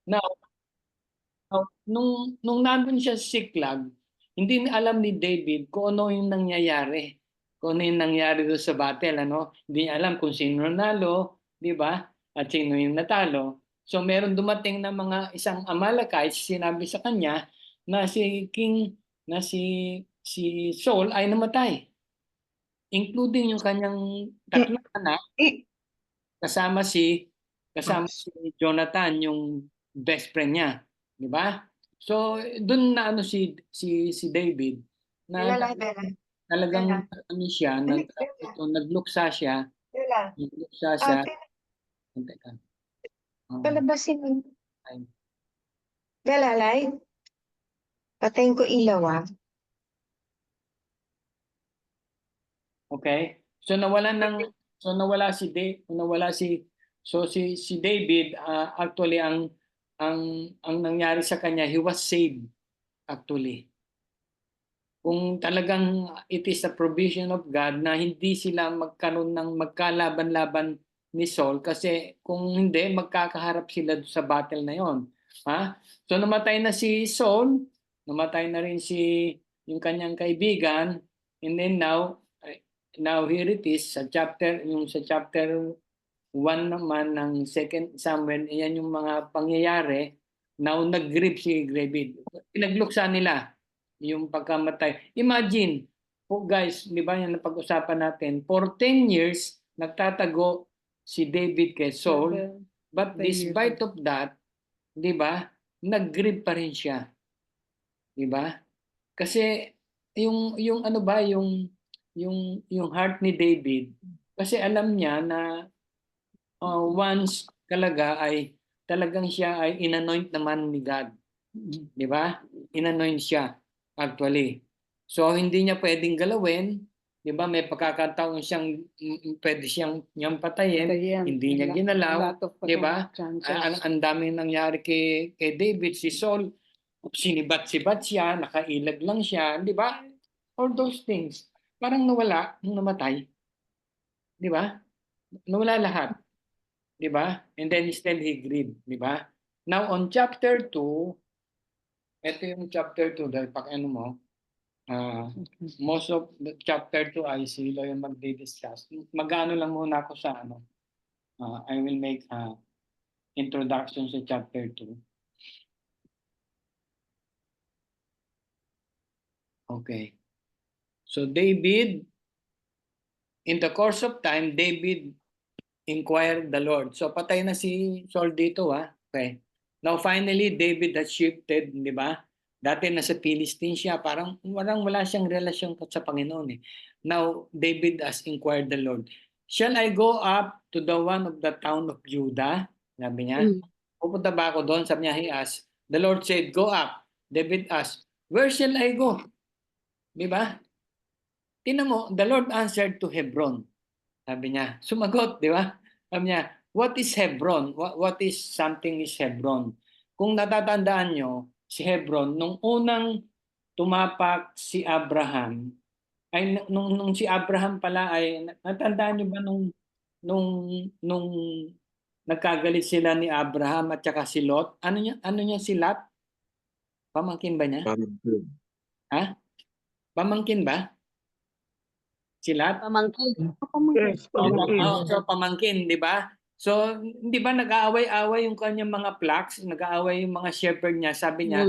Now, nung nandun siya sa Siklag, hindi na alam ni David kung ano yung nangyayari. Kung ano yung nangyari doon sa battle, ano? Hindi niya alam kung sino nanalo, di ba? At sino yung natalo. So meron dumating na mga isang Amalekites, sinabi sa kanya na si Saul ay namatay, including yung kanyang Eh, tatlong anak, eh, kasama si Jonathan, yung best friend niya, di ba? So doon na ano si David na Bella, Bella, Bella, talagang ano siya, Bella, Bella, nagluksa siya, Bella. nagluksa siya. Ate, Teka. Oo. palabasin mo. Ay, Bella, live. Patayin ko ilaw, ah. okay. So nawala si Dave, nawala si so si David, actually ang nangyari sa kanya, he was saved actually. Kung talagang it is a provision of God na hindi sila magkaroon ng magkalaban-laban ni Saul, kasi kung hindi magkakaharap sila sa battle na yon. Ha? So namatay na si Saul, namatay na rin yung kanyang kaibigan, and then now here it is sa chapter 1 naman ng Second Samuel, iyan yung mga pangyayari. Now nag-grieve si David. Pinagluksa nila yung pagkamatay. Imagine, po guys, di ba yan napag-usapan natin, for 10 years, nagtatago si David kay Saul, but despite of that, di ba, nag-grieve pa rin siya. Di ba? Kasi yung ano ba, yung heart ni David, kasi alam niya na once talaga ay talagang siya ay inanoint naman ni God. Di ba? Inanoint siya actually. So hindi niya pwedeng galawin, 'di ba? May pagkakataon siyang pwede niyang patayin, hindi niya ginalaw, 'di ba? Ang daming nangyari kay David, si Saul, sinibat-sibat siya, nakailag lang siya, 'di ba? All those things. Parang nawala nung namatay, 'di ba? Nawala lahat, 'di ba? And then still he grieved, 'di ba? Now on chapter 2, ito yung chapter 2 dahil ano mo, most of the chapter 2 ay sila yung magdi-discuss. Mag-ano lang muna ako sa ano. I will make introduction sa chapter 2. Okay. So David, in the course of time, David inquired the Lord. So patay na si Saul dito, ha. Okay. Now finally, David has shifted, di ba? Dati nasa Philistine siya, parang wala siyang relasyon sa Panginoon eh. Now, David has inquired the Lord, shall I go up to the one of the town of Judah? Sabi niya, pupunta ba ako doon? Sabi niya, he asked. The Lord said, go up. David asked, where shall I go? Di ba? Tingnan mo, the Lord answered to Hebron. Sabi niya, sumagot, di ba? Sabi niya, what is Hebron? What is something is Hebron? Kung natatandaan nyo, si Hebron, nung unang tumapak si Abraham, ay nung si Abraham pala ay, natandaan nyo ba nung, nung nagkagalit sila ni Abraham at saka si Lot? Ano niya si Lot? Pamangkin ba niya? Pamangkin. Ha? Pamangkin ba? Si Lot? Pamangkin. Yes, pamangkin. So pamangkin, di ba? So, di ba nag-aaway-aaway yung kanyang mga flocks, nag-aaway yung mga shepherd niya. Sabi niya,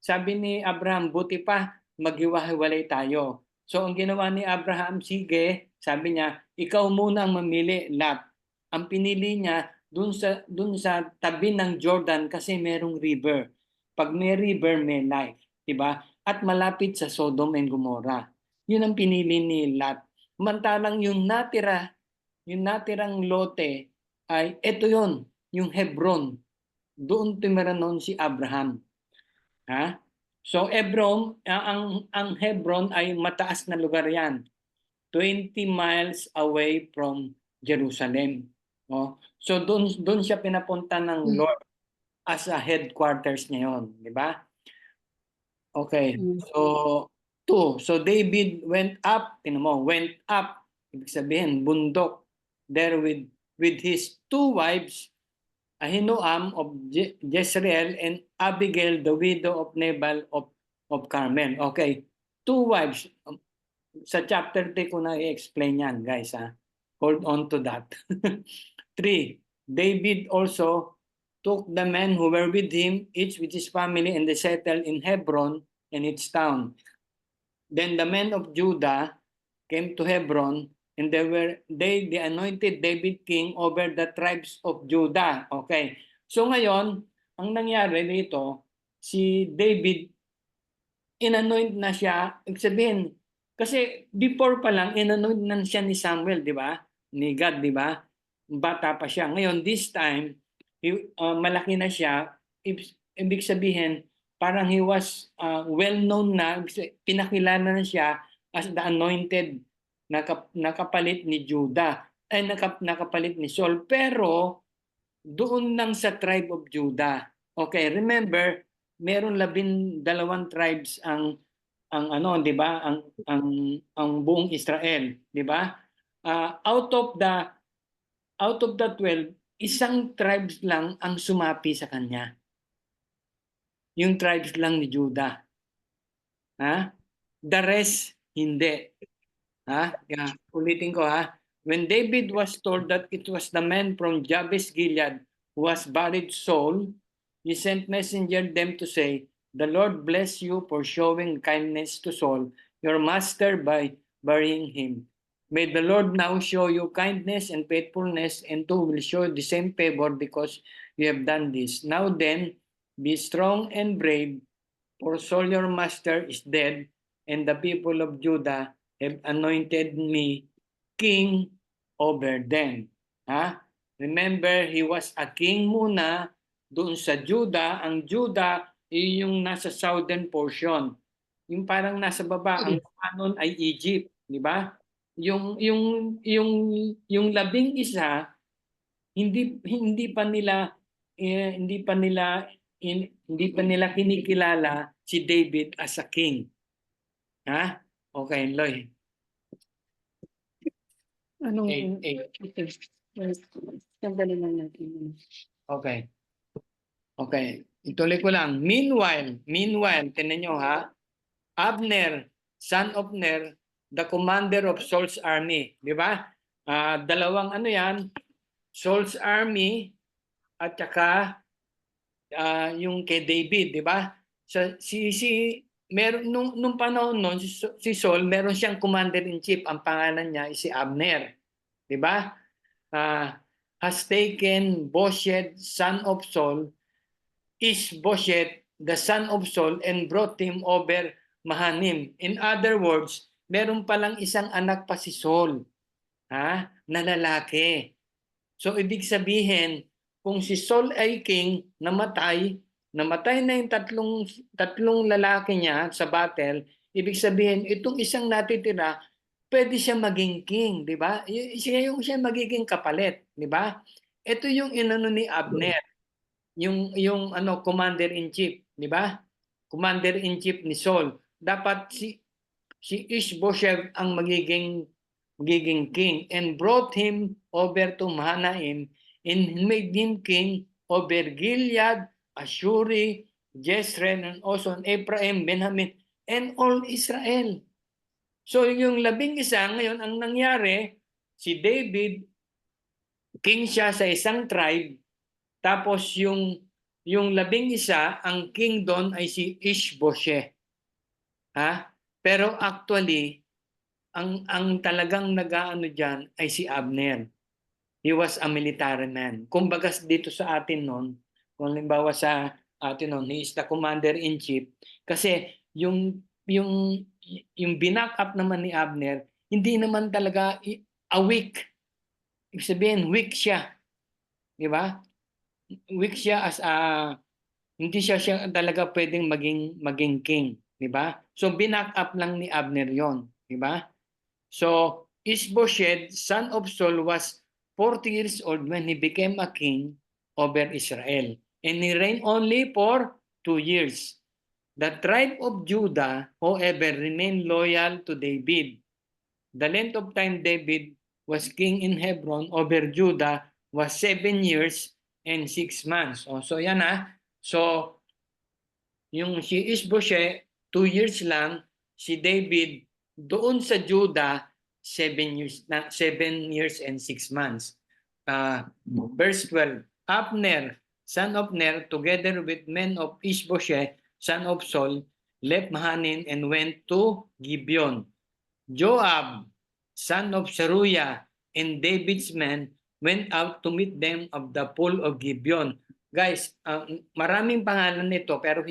sabi ni Abraham, buti pa maghiwa-hiwalay tayo. So, ang ginawa ni Abraham, sige, sabi niya, ikaw muna ang mamili, Lot. Ang pinili niya dun sa tabi ng Jordan kasi merong river. Pag may river, may life, di ba? At malapit sa Sodom and Gomorrah. Yun ang pinili ni Lot. Mantalang yung natirang lote ay ito yon, yung Hebron. Doon tumira noon si Abraham. Ha? So Hebron, ang Hebron ay mataas na lugar yan. 20 miles away from Jerusalem. Oh. So doon siya pinapunta ng Lord as a headquarters niya yon, di ba? Okay. So So David went up, went up, ibig sabihin bundok, there with his two wives Ahinoam of Jezreel, and Abigail, the widow of Nabal of Carmel. Okay, 2 wives. Sa chapter 3 ko na i-explain yan, guys. Hold on to that. 3. David also took the men who were with him, each with his family, and they settled in Hebron and its town. Then the men of Judah came to Hebron, and they anointed David king over the tribes of Judah. Okay. So ngayon, ang nangyari dito, si David, inanoint na siya, ibig sabihin, kasi before pa lang, inanoint na siya ni Samuel, di ba? Ni God, di ba? Bata pa siya. Ngayon, this time, malaki na siya, ibig sabihin, parang he was well-known na, pinakilala na siya as the anointed nakapalit ni Judah, ay nakapalit ni Saul, pero doon lang sa tribe of Judah. Okay, remember, meron 12 tribes ang 'di ba, ang buong Israel, 'di ba? Out of the 12, isang tribes lang ang sumapi sa kanya. Yung tribes lang ni Judah. Ha? The rest hindi. Ulitin ko When David was told that it was the man from Jabes Gilead who was buried Saul, he sent messenger them to say, "The Lord bless you for showing kindness to Saul, your master, by burying him. May the Lord now show you kindness and faithfulness, and too will show the same favor because you have done this. Now then, be strong and brave, for Saul your master is dead, and the people of Judah have anointed me king over them." Remember, he was a king muna doon sa Judah. Ang Judah yung nasa southern portion. Yung parang nasa baba, ang kanon ay Egypt, di ba? Yung 11, hindi pa nila kinikilala si David as a king. Okay, Loy. Anong 8. sandali lang natin. Okay. Okay. Ituloy ko lang. Meanwhile, tinan nyo Abner, son of Ner, the commander of Saul's army. Di ba? Dalawang yan, Saul's army at saka yung kay David, di ba? Meron nung panahon noon si Saul, meron siyang commander-in-chief, ang pangalan niya si Abner. Di ba? Has taken Bosheth, son of Saul, Ishbosheth, the son of Saul, and brought him over Mahanim. In other words, meron palang isang anak pa si Saul, na lalaki. So ibig sabihin, kung si Saul ay king, namatay na yung tatlong lalaki niya sa battle, ibig sabihin, itong isang natitira, pwede siya maging king, di ba? Siya magiging kapalit, di ba? Ito yung inano ni Abner, yung commander-in-chief, di ba? Commander-in-chief ni Saul. Dapat si Ishbosheth ang magiging king, and brought him over to Mahanaim, and made him king over Gilead, Ashuri, Jezreel, and also Ephraim, Benjamin, and all Israel. So yung 11 ngayon, ang nangyari, si David, king siya sa isang tribe, tapos yung 11, ang king doon ay si Ishbosheth. Pero actually, ang talagang nag-aano diyan ay si Abner. He was a military man. Kumbaga dito sa atin noon, kung halimbawa sa atin noon, he is the commander-in-chief. Kasi yung binack up naman ni Abner, hindi naman talaga weak. Ibig sabihin, weak siya. Di ba? Weak siya hindi siya talaga pwedeng maging king. Di ba? So, binack up lang ni Abner yon. Di ba? So, Ishbosheth, son of Saul, was 40 years old when he became a king over Israel. And he reigned only for 2 years. The tribe of Judah, however, remained loyal to David. The length of time David was king in Hebron over Judah was 7 years, and 6 months. So yan So yung si Ishbosheth 2 years lang, si David doon sa Judah 7 years and 6 months. Verse 12, Abner, son of Ner, together with men of Ishbosheth, son of Saul, left Mahanaim and went to Gibeon. Joab, son of Zeruiah, and David's men went out to meet them of the pool of Gibeon. Guys, maraming pangalan nito pero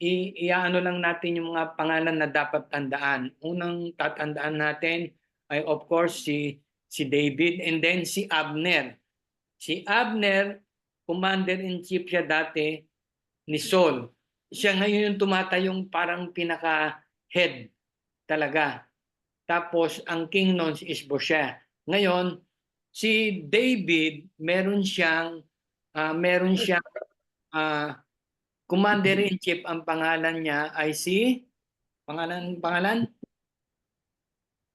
iaano lang natin yung mga pangalan na dapat tandaan. Unang tatandaan natin ay of course si David and then si Abner. Si Abner, commander-in-chief siya dati ni Saul. Siya ngayon yung tumatayong parang pinaka-head talaga. Tapos ang king noon si Ishbosheth. Ngayon, si David meron siyang commander-in-chief. Ang pangalan niya ay si pangalan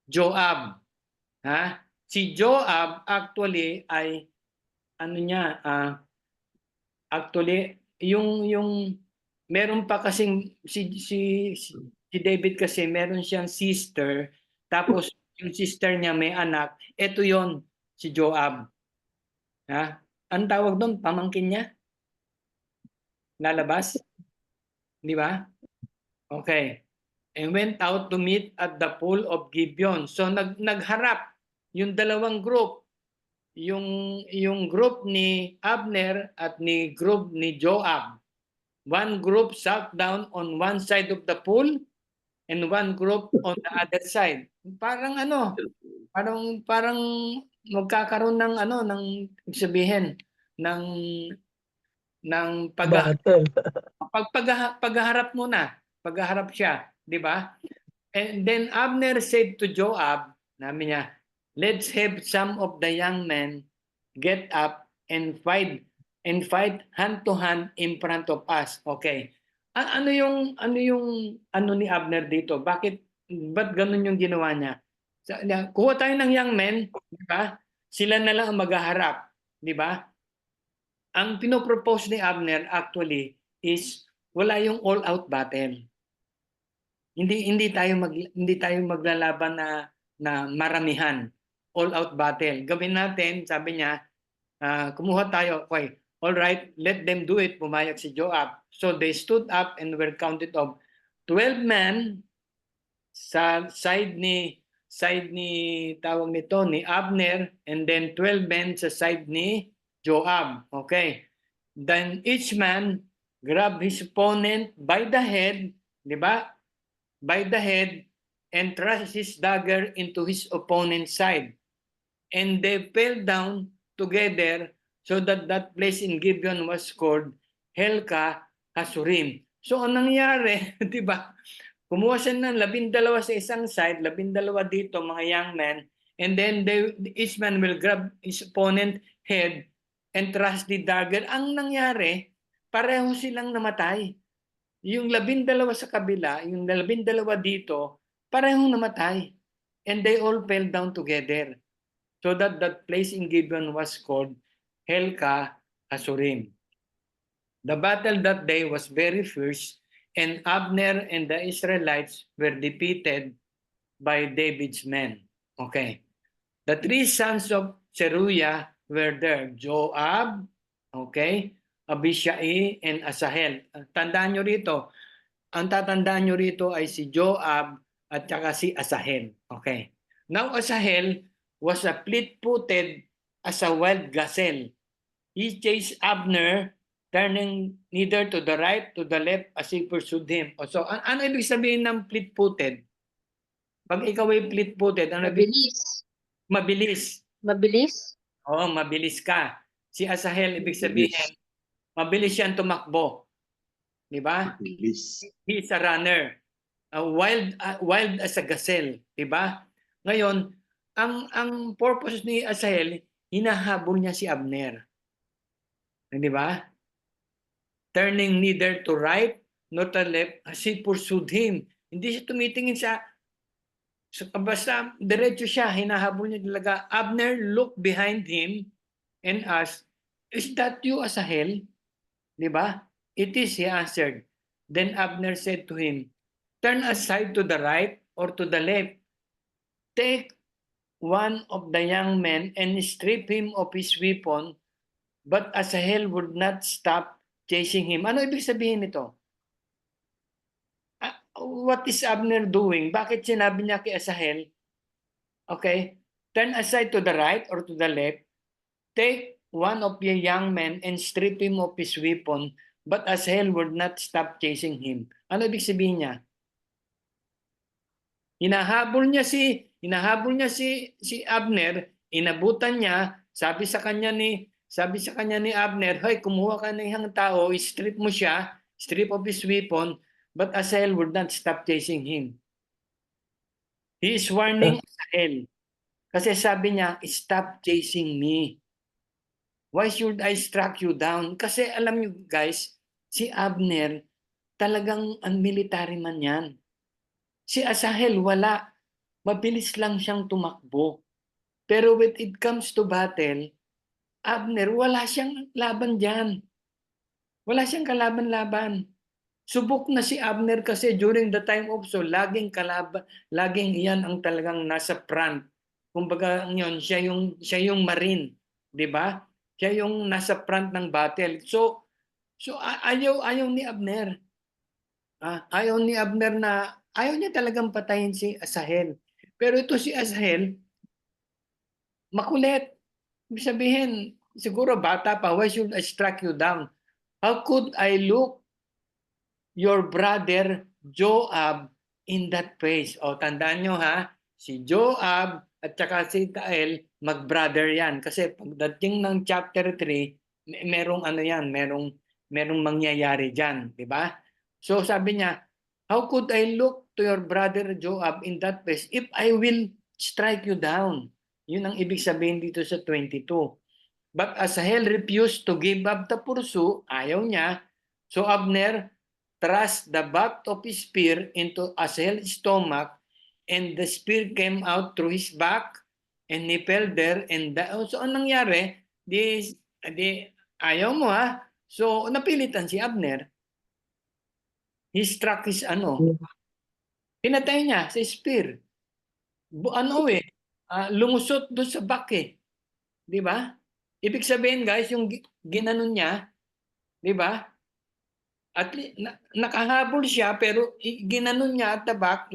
Joab. Si Joab actually ay actually yung meron pa kasing si David kasi meron siyang sister, tapos yung sister niya may anak. Ito yon si Joab. Ang tawag doon, pamangkin niya? Lalabas? Di ba? Okay. And went out to meet at the pool of Gibeon. So nagharap yung dalawang group. Yung group ni Abner at ni group ni Joab. One group sat down on one side of the pool and one group on the other side. Parang parang magkakaroon ng ng sabihin ng pagharap muna, pagharap siya, di ba? And then Abner said to Joab, namin niya, let's have some of the young men get up and fight hand to hand in front of us. Okay. Ano ni Abner dito? Ba't ganun yung ginawa niya? Kuha tayo ng young men, di ba? Sila na lang ang maghaharap, di ba? Ang pinopropose ni Abner actually is wala yung all-out battle. Hindi tayo maglalaban na maramihan. All-out battle. Gawin natin, sabi niya, kumuha tayo. Okay, all right, let them do it. Pumayag si Joab. So they stood up and were counted of 12 men sa side ni tawag nito ni Abner, and then 12 men sa side ni Joab. Okay. Then each man grabbed his opponent by the head, di ba? By the head, and thrust his dagger into his opponent's side. And they fell down together, so that place in Gibeon was called Helka Hasurim. So ang nangyari, di ba? Kumuha siya ng 12 sa isang side, 12 dito, mga young men, and then each man will grab his opponent head and thrust the dagger. Ang nangyari, pareho silang namatay. Yung 12 sa kabila, yung 12 dito, parehong namatay. And they all fell down together. So that place in Gibeon was called Helka Hasurim. The battle that day was very fierce, and Abner and the Israelites were defeated by David's men. Okay. The three sons of Zeruiah were there. Joab, okay, Abishai, and Asahel. Tandaan nyo rito, ang tatandaan nyo rito ay si Joab at saka si Asahel. Okay. Now Asahel was a fleet-footed as a wild gazelle. He chased Abner, turning neither to the right to the left as he pursued him. So, ano ibig sabihin ng fleet-footed? Pag ikaw ay fleet-footed, ano Mabilis. Mabilis. Mabilis? Oo, mabilis ka. Si Asahel, ibig sabihin, mabilis siyang tumakbo. Di ba? He is a runner. Wild as a gazelle. Di ba? Ngayon, ang purpose ni Asahel, hinahabol niya si Abner. Di ba? Turning neither to right nor to left as he pursued him. Hindi siya tumitingin basta diretso siya, hinahabol niya talaga. Abner looked behind him and asked, Is that you, Asahel? Di ba? It is, he answered. Then Abner said to him, turn aside to the right or to the left. Take one of the young men and strip him of his weapon. But Asahel would not stop chasing him. Ano ibig sabihin nito? What is Abner doing? Bakit sinabi niya kay Asahel, okay, turn aside to the right or to the left, take one of your young men and strip him of his weapon, but Asahel would not stop chasing him. Ano ibig sabihin niya? Hinahabol niya si Abner, inabutan niya, sabi sa kanya ni Abner, "Hoy, kumuha ka ng isang tao, strip mo siya, strip of his weapon," but Asahel would not stop chasing him. He is warning Asahel. Kasi sabi niya, stop chasing me. Why should I strike you down? Kasi alam niyo guys, si Abner talagang ang military man yan. Si Asahel wala. Mabilis lang siyang tumakbo. Pero when it comes to battle, Abner wala siyang laban dyan. Wala siyang kalaban-laban. Subok na si Abner kasi during the time of Saul, laging kalaban, laging iyan ang talagang nasa front. Kumbaga yun, siya yung marine, 'di ba? Siya yung nasa front ng battle. So ayaw ni Abner. Ayaw ni Abner na ayaw niya talagang patayin si Asahel. Pero ito si Asahel, makulit. Ibig sabihin, siguro bata pa, why should I strike you down? How could I look your brother Joab in that place? O tandaan nyo ha, si Joab at saka si Tael, mag-brother yan. Kasi pagdating ng chapter 3, merong ano yan, merong mangyayari dyan. Di ba? So sabi niya, how could I look to your brother Joab in that place if I will strike you down? Yun ang ibig sabihin dito sa 22. But Asahel refused to give up the pursuit, ayaw niya. So Abner thrust the butt of his spear into Asahel's stomach, and the spear came out through his back, and he fell there. And so anong nangyari? Di ayaw mo ha. So napilitan si Abner. He struck his pinatay niya sa spear. Lumusot doon sa back eh. Di ba? Ibig sabihin guys, yung ginanon niya, di ba? At nakahabol siya pero ginanon niya at the back,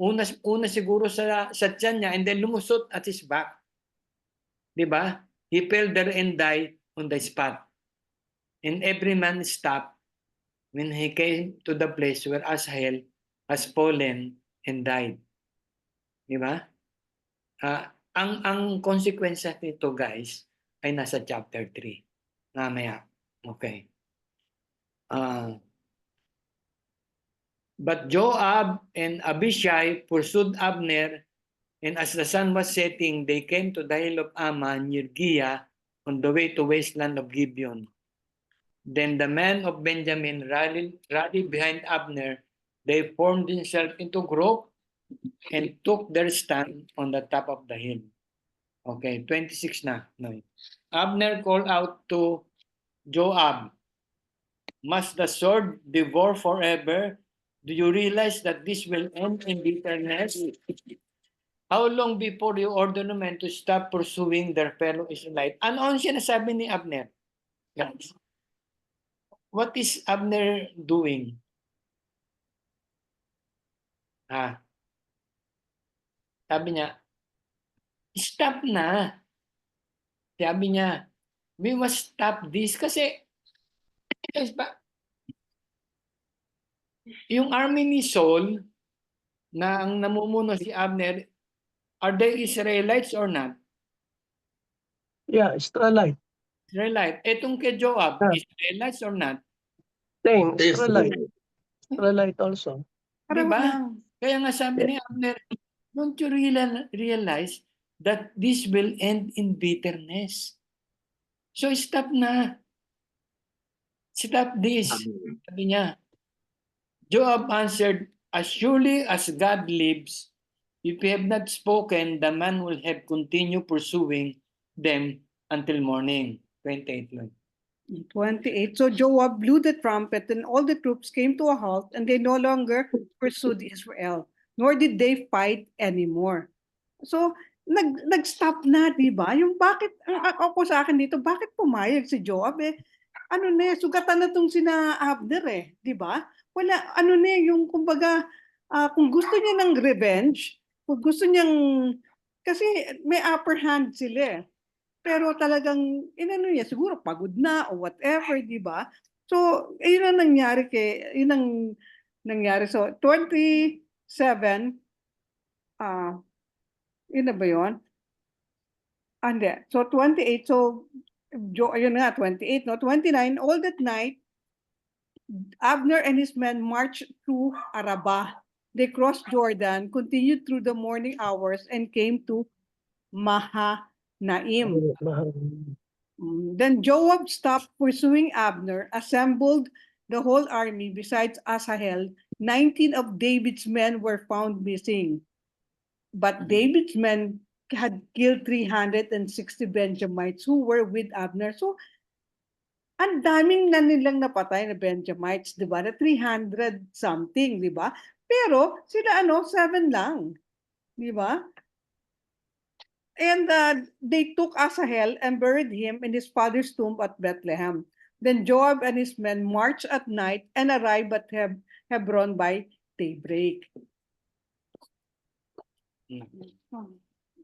una siguro sa tiyan niya and then lumusot at his back. Di ba? He fell there and died on the spot. And every man stopped when he came to the place where Asahel has fallen and died. Di ba? Ang consequence nito guys ay nasa chapter 3. Mamaya. Okay. But Joab and Abishai pursued Abner, and as the sun was setting, they came to the hill of Ammah near Giah on the way to wasteland of Gibeon. Then the men of Benjamin rallied behind Abner. They formed themselves into group and took their stand on the top of the hill. Okay, 26 na. No. Abner called out to Joab, "Must the sword devour forever? Do you realize that this will end in bitterness? How long before you order the men to stop pursuing their fellow Israelite?" Ano ang sinasabi ni Abner? Guys, what is Abner doing? Sabi niya, stop na. Sabi niya, we must stop this kasi yung army ni Saul na ang namumuno si Abner, are they Israelites or not? Yeah, Israelite. Israelite. Etong kay Joab, Israelites or not? Same, Israelite. Israelite also. Di ba? Kaya nga sabi ni Abner, don't you realize that this will end in bitterness? So stop na. Stop this. Sabi niya. Joab answered, as surely as God lives, if you have not spoken, the man will have continued pursuing them until morning. 28 Lord. 28. So Joab blew the trumpet, and all the troops came to a halt, and they no longer pursued Israel, nor did they fight anymore. So, nag-stop na, di ba? Yung bakit, ako sa akin dito, bakit pumayag si Joab eh? Ano na, sugatan na tong sina Abner eh, di ba? Wala, ano na, yung kumbaga, kung gusto niya ng revenge, kung gusto niyang, kasi may upper hand sila eh. Pero talagang, inano niya, siguro pagod na o whatever, di ba? So, yun ang nangyari yun ang nangyari. So, 27, yun na ba yun? Hindi. So, 28, so, ayun nga, 28, no? 29, all that night, Abner and his men marched through Arabah. They crossed Jordan, continued through the morning hours, and came to Mahanaim. Then Joab stopped pursuing Abner, assembled the whole army. Besides Asahel, 19 of David's men were found missing. But David's men had killed 360 Benjamites who were with Abner. So, ang daming na nilang napatay na Benjamites, di ba? Na 300 something, di ba? Pero sila 7 lang, di ba? And they took Asahel and buried him in his father's tomb at Bethlehem. Then Joab and his men marched at night and arrived at Hebron by daybreak.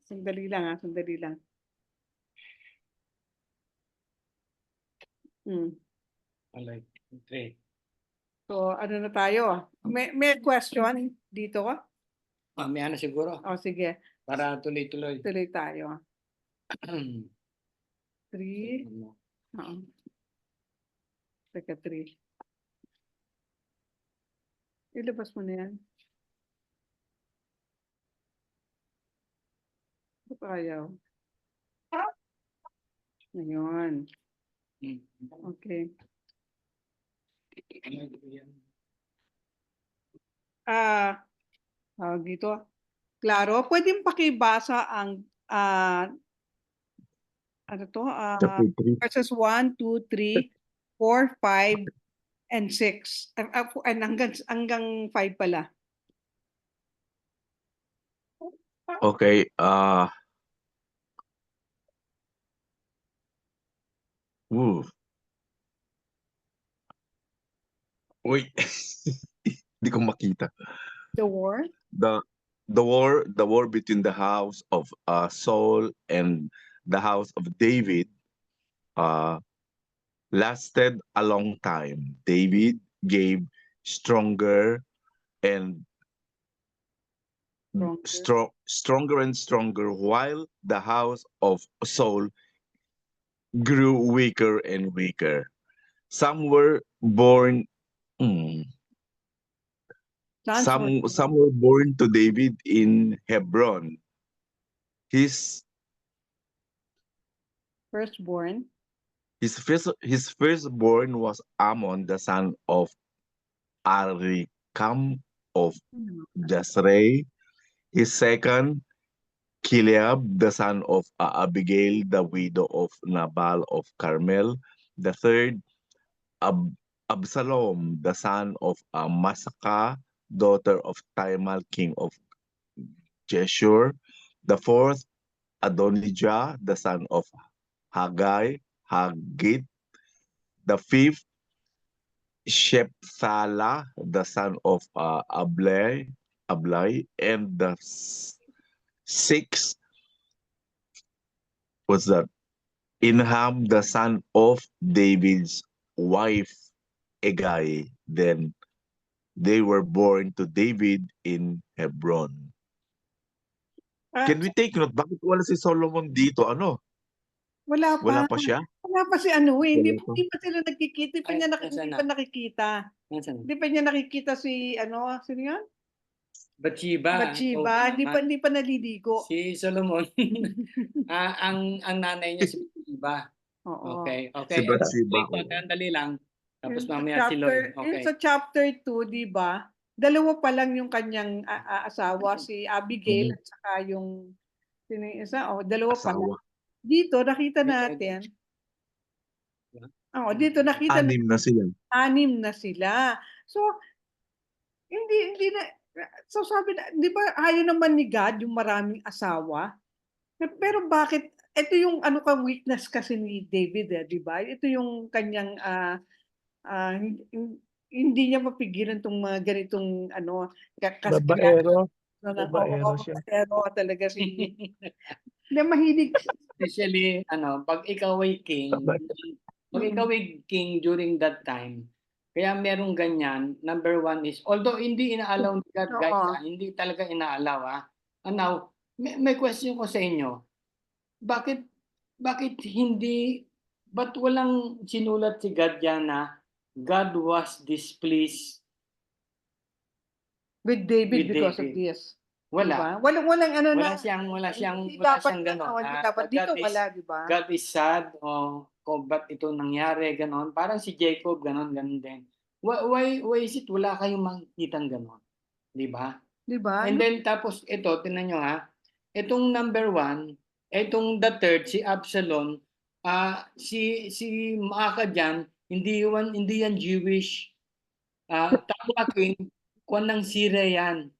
Sandali lang sandali lang. Alright. Okay. So, ano na tayo? May question dito? Mamaya na siguro. O, sige. Para tuloy-tuloy. Tuloy tayo. 3. Teka, 3. Ilabas mo na yan. Ba't ayaw? Ngayon. Okay. Dito. Klaro, pwedeng pakibasa ang verses 1, 2, 3, 4, 5, and 6. And hanggang 5 pala. Okay. Uy, hindi ko makita. The war? The war between the house of Saul and the house of David lasted a long time. David gave stronger and stronger and stronger, while the house of Saul grew weaker and weaker. Some were born. Some were born to David in Hebron. His firstborn was Ammon, the son of Arikam of Jezreel. His second, Kileab, the son of Abigail, the widow of Nabal of Carmel. The third, Absalom, the son of Masaka, daughter of Taimal, king of Jeshur. The fourth, Adonijah, the son of Haggit. The fifth, Shepthalah, the son of Ablai. And the sixth was that Inham, the son of David's wife, Egai. Then they were born to David in Hebron. Can we take note? Bakit wala si Solomon dito? Ano? Wala pa. Wala pa siya? Wala pa si ano eh. Hindi Wala pa. pa sila nagkikita. Hindi pa niya nakikita. Hindi pa niya nakikita si sino yan? Bathsheba. Hindi pa naliligo. Si Solomon. ang nanay niya si Bathsheba. Oo. Okay. Si Bathsheba. Dali lang. Tapos Yung mamaya si Lord. Okay. Sa chapter 2, di ba? Dalawa pa lang yung kanyang asawa, si Abigail at saka yung sino yung isa, dalawa pa lang. Asawa. Dito nakita natin dito nakita na 6 na sila. 6 na sila. So, hindi na, so sabi na, di ba ayaw naman ni God yung maraming asawa? Pero bakit, ito yung ano ka weakness kasi ni David, di ba? Ito yung kanyang, hindi niya mapigilan tong mga ganitong ano, Babaero. na Babaero siya. pero talaga si, na mahilig. Especially, pag ikaw ay king, pag ikaw ay king during that time, kaya merong ganyan, number one is, although hindi inaalaw ni God, guys, Oo. hindi talaga inaalaw, And now, may question ko sa inyo, bakit hindi, ba't walang sinulat si God dyan na God was displeased With David with because of David? this. Wala. Diba? Walang ano Wala na, siyang hindi wala dapat siyang na, ganon. hindi dapat dito God is, wala, diba? God is sad, kung ba't ito nangyari, ganon. Parang si Jacob, ganon din. Why is it wala kayong makikitang ganon? Di ba? Diba? And then tapos ito, tingnan nyo itong number 1, itong the third, si Absalom, si Maaka dyan, hindi yan Jewish. Tama King, kwan ng Syria yan.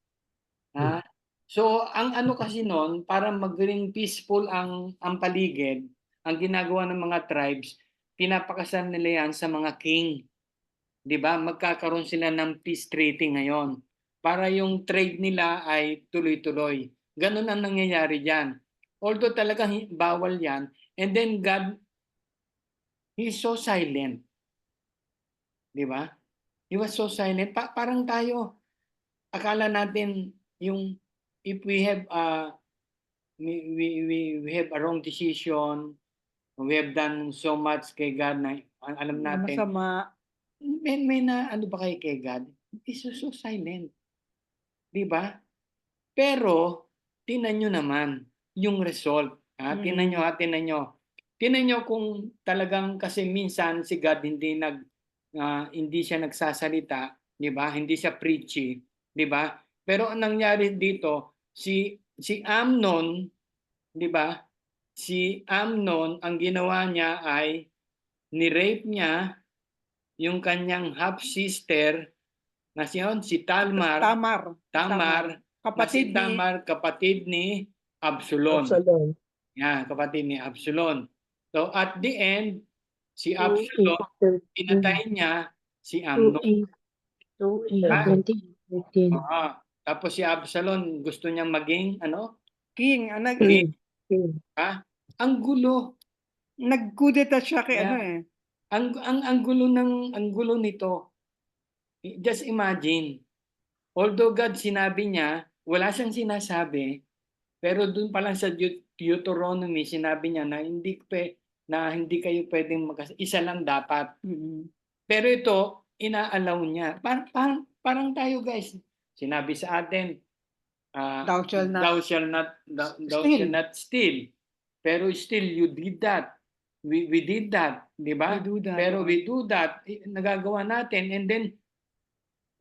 So ang ano kasi noon, para maging peaceful ang paligid, ang ginagawa ng mga tribes, pinapakasal nila yan sa mga king. 'Di ba? Magkakaroon sila ng peace treaty ngayon para yung trade nila ay tuloy-tuloy. Ganun ang nangyayari diyan. Although talagang bawal 'yan, and then God, He is so silent. 'Di ba? He was so silent. Parang tayo, akala natin yung if we have we have a wrong decision, we have done so much kay God na alam natin, Masama. may na ano ba kay God? He's so silent. 'Di ba? Pero tingnan nyo naman yung result. Tingnan nyo, tingnan nyo. Tingnan nyo kung talagang, kasi minsan si God hindi siya nagsasalita, 'di ba? Hindi siya preachy, 'di ba? Pero ang nangyari dito, si Amnon, 'di ba? Si Amnon, ang ginawa niya ay ni-rape niya yung kanyang half sister na si Tamar, Kapatid ni, kapatid ni Absalom. Yan, kapatid ni Absalom. So at the end, si Absalom, pinatay niya si Amnon. Tapos si Absalom, gusto niyang maging king, king. Ang gulo. nagkudeta siya kay Yeah. Ang gulo nito. Just imagine. Although God sinabi niya, wala siyang sinasabi, pero doon pa lang sa Deuteronomy, sinabi niya na hindi kayo pwedeng isa lang dapat. Pero ito, inaalaw niya. Parang tayo, guys. Sinabi sa atin, Thou shall not steal. Pero still, you did that. We did that, di ba? Pero we do that. Nagagawa natin, and then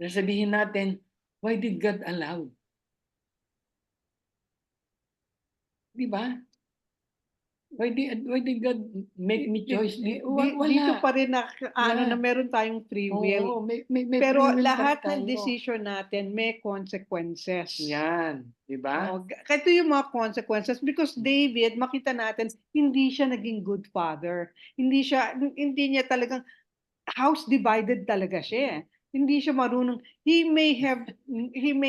sasabihin natin, why did God allow? Di ba? Why did God make me choice? Wala. Dito pa rin na meron tayong free will. Oo, may Pero free will lahat pa rin ng tayo. decision natin may consequences. Yan, di ba? Ito yung mga consequences because David, makita natin, hindi siya naging good father. Hindi niya talagang, house divided talaga siya. Hindi siya marunong. He may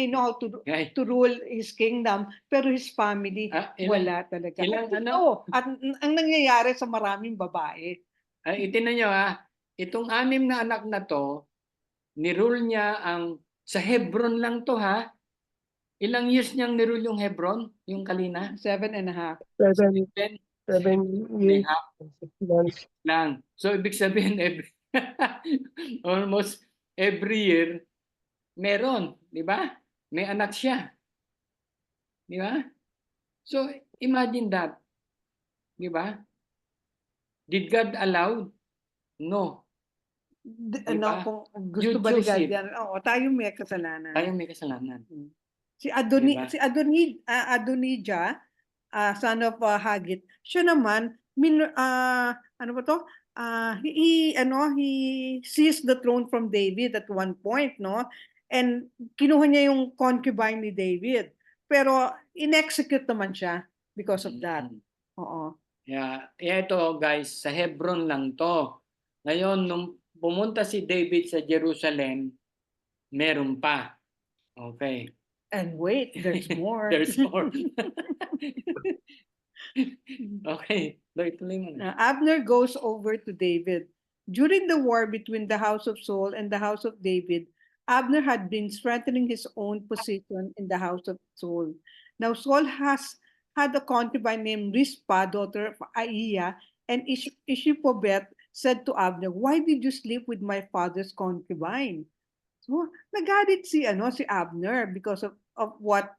know how to rule his kingdom, pero his family wala talaga. At ang nangyayari sa maraming babae. Itinan nyo itong 6 na anak na to, nirule niya sa Hebron lang to Ilang years niyang nirule yung Hebron, yung Kalina? 7.5. 7 years. Lang. So ibig sabihin almost every year meron, di ba? May anak siya. Di ba? So imagine that. Di ba? Did God allow? No. Diba? Kung gusto ba ni God yan? Tayo may kasalanan. Tayo may kasalanan. Si Adonijah, son of Haggith, siya naman, he seized the throne from David at one point, no? And kinuha niya yung concubine ni David. Pero in-execute naman siya because of that. Oo. Yeah, ito guys, sa Hebron lang to. Ngayon, nung pumunta si David sa Jerusalem, meron pa. Okay. And wait, there's more. There's more. Okay, tuloy mo na. Abner goes over to David. During the war between the house of Saul and the house of David, Abner had been strengthening his own position in the house of Saul. Now Saul had a concubine named Rizpah, daughter of Aiah, and Ishbosheth said to Abner, "Why did you sleep with my father's concubine?" So nagalit si Abner because of what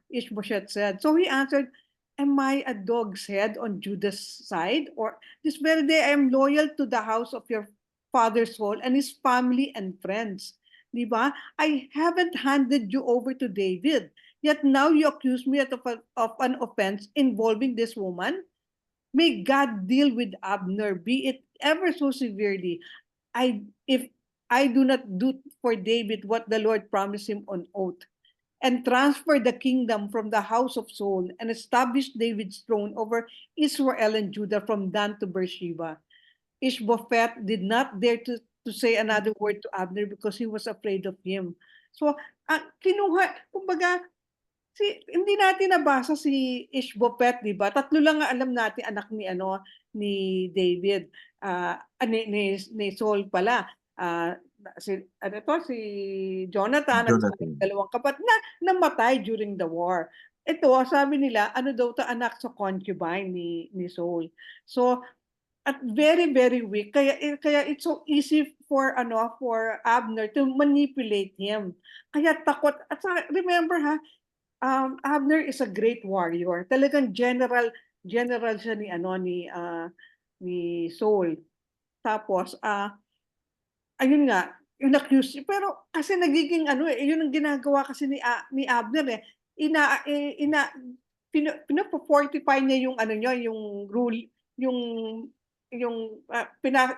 Ishbosheth said. So he answered, "Am I a dog's head on Judah's side? Or this very day I am loyal to the house of your father Saul and his family and friends. Diba? I haven't handed you over to David. Yet now you accuse me of an offense involving this woman. May God deal with Abner, be it ever so severely. If I do not do for David what the Lord promised him on oath, and transfer the kingdom from the house of Saul and establish David's throne over Israel and Judah from Dan to Beersheba." Ishbosheth did not dare to say another word to Abner because he was afraid of him. So, kumbaga, hindi natin nabasa si Ishbosheth, di ba? Tatlo lang nga alam natin anak ni David, ni Saul pala. Si Jonathan at Jonathan. dalawang kapatid na namatay during the war. Ito, sabi nila, daw to anak sa concubine ni Saul. So, at very, very weak. Kaya it's so easy for Abner to manipulate him. Kaya takot. At remember Abner is a great warrior. Talagang general siya ni Saul. Tapos ayun nga, in-accuse. Pero kasi nagiging yun ang ginagawa kasi ni Abner pinapo-fortify niya yung rule,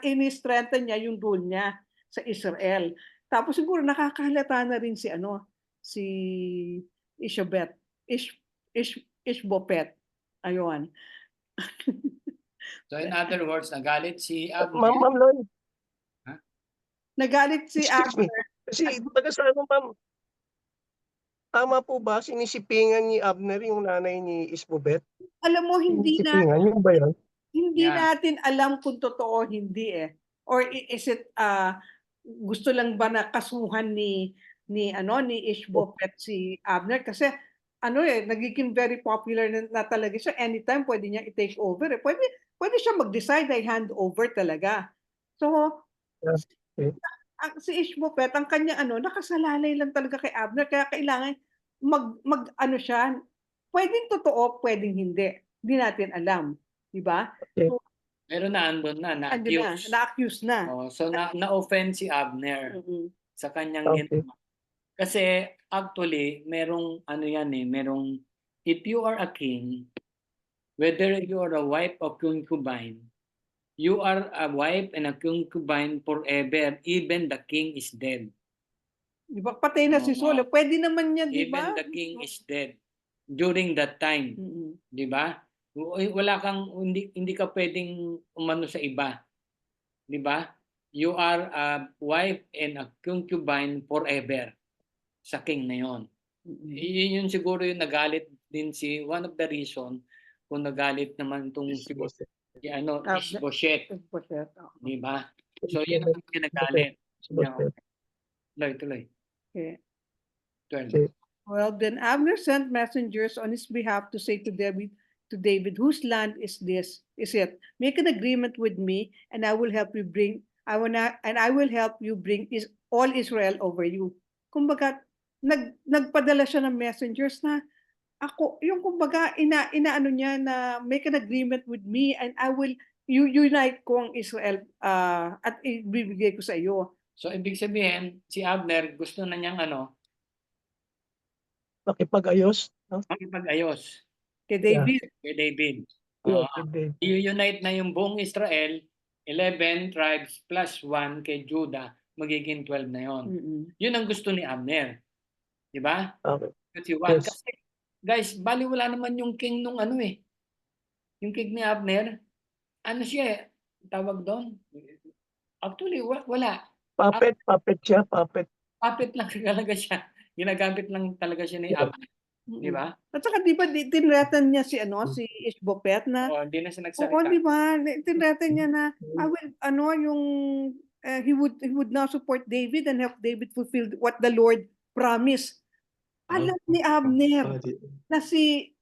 ini-strengthen niya yung rule niya sa Israel. Tapos siguro nakakahalata na rin si Ishbosheth. Ayun. So in other words, nagalit si Abner. Ma'am Lloyd, Nagalit si excuse me. Abner. Kasi baga sa ma'am, tama po ba sinisipingan ni Abner yung nanay ni Ishbosheth? Alam mo, Sinisipingan, yun ba yun? hindi Yeah. natin alam kung totoo o hindi Or is it gusto lang ba na kasuhan ni Ishbosheth si Abner kasi nagiging very popular na talaga siya. Anytime pwede niya i-take over. Pwede siya mag-decide ay hand over talaga. So Okay. si Ishbosheth ang kanya nakasalalay lang talaga kay Abner kaya kailangan mag siya. Pwedeng totoo, pwedeng hindi. Hindi natin alam. Diba? Okay. Pero andun na, na-accuse. Na-accuse na. Oh, so na-offend si Abner sa kanyang Okay. ginawa. Kasi actually, merong if you are a king, whether you are a wife or concubine, you are a wife and a concubine forever, even the king is dead. Diba? Patay na si Saul. Pwede naman yan, Even diba? the king is dead during that time. Di ba? Wala kang hindi ka pwedeng umano sa iba. Di ba? You are a wife and a concubine forever sa king na yon. Yun siguro yung nagalit din one of the reason kung nagalit naman itong Ishbosheth. Ishbosheth. Di ba? So yun ang kinagalit. Tuloy. Okay. 12. Okay. Well, then Abner sent messengers on his behalf to say to David, "Whose land is this? Is it? Make an agreement with me, and I will help you bring. I will help you bring all Israel over you." Kumbaga, nagpadala siya ng messengers na yung kumbaga inaano niya na make an agreement with me, and I will unite ko ang Israel at ibibigay ko sa iyo. So ibig sabihin, si Abner gusto na niyang Makipag-ayos. No? makipag-ayos Kay David. kay David. Oo. with David. I-unite na yung buong Israel, 11 tribes plus 1 kay Judah, magiging 12 na yon. Mm-mm. Yun ang gusto ni Abner. Di ba? Okay. Kasi one. Yes. Kasi, guys, bali wala naman yung king nung ano eh. Yung king ni Abner, ano siya eh, tawag doon? Actually, wala. Puppet siya, puppet. Puppet lang talaga siya. Ginagamit lang talaga siya ni Abner. Di ba? At saka di ba tinratan niya si si Ishbopet na O, hindi na siya oo, nagsalita. di ba? Tinratan niya na I will, yung he would now support David and help David fulfill what the Lord promised. Alam ni Abner na si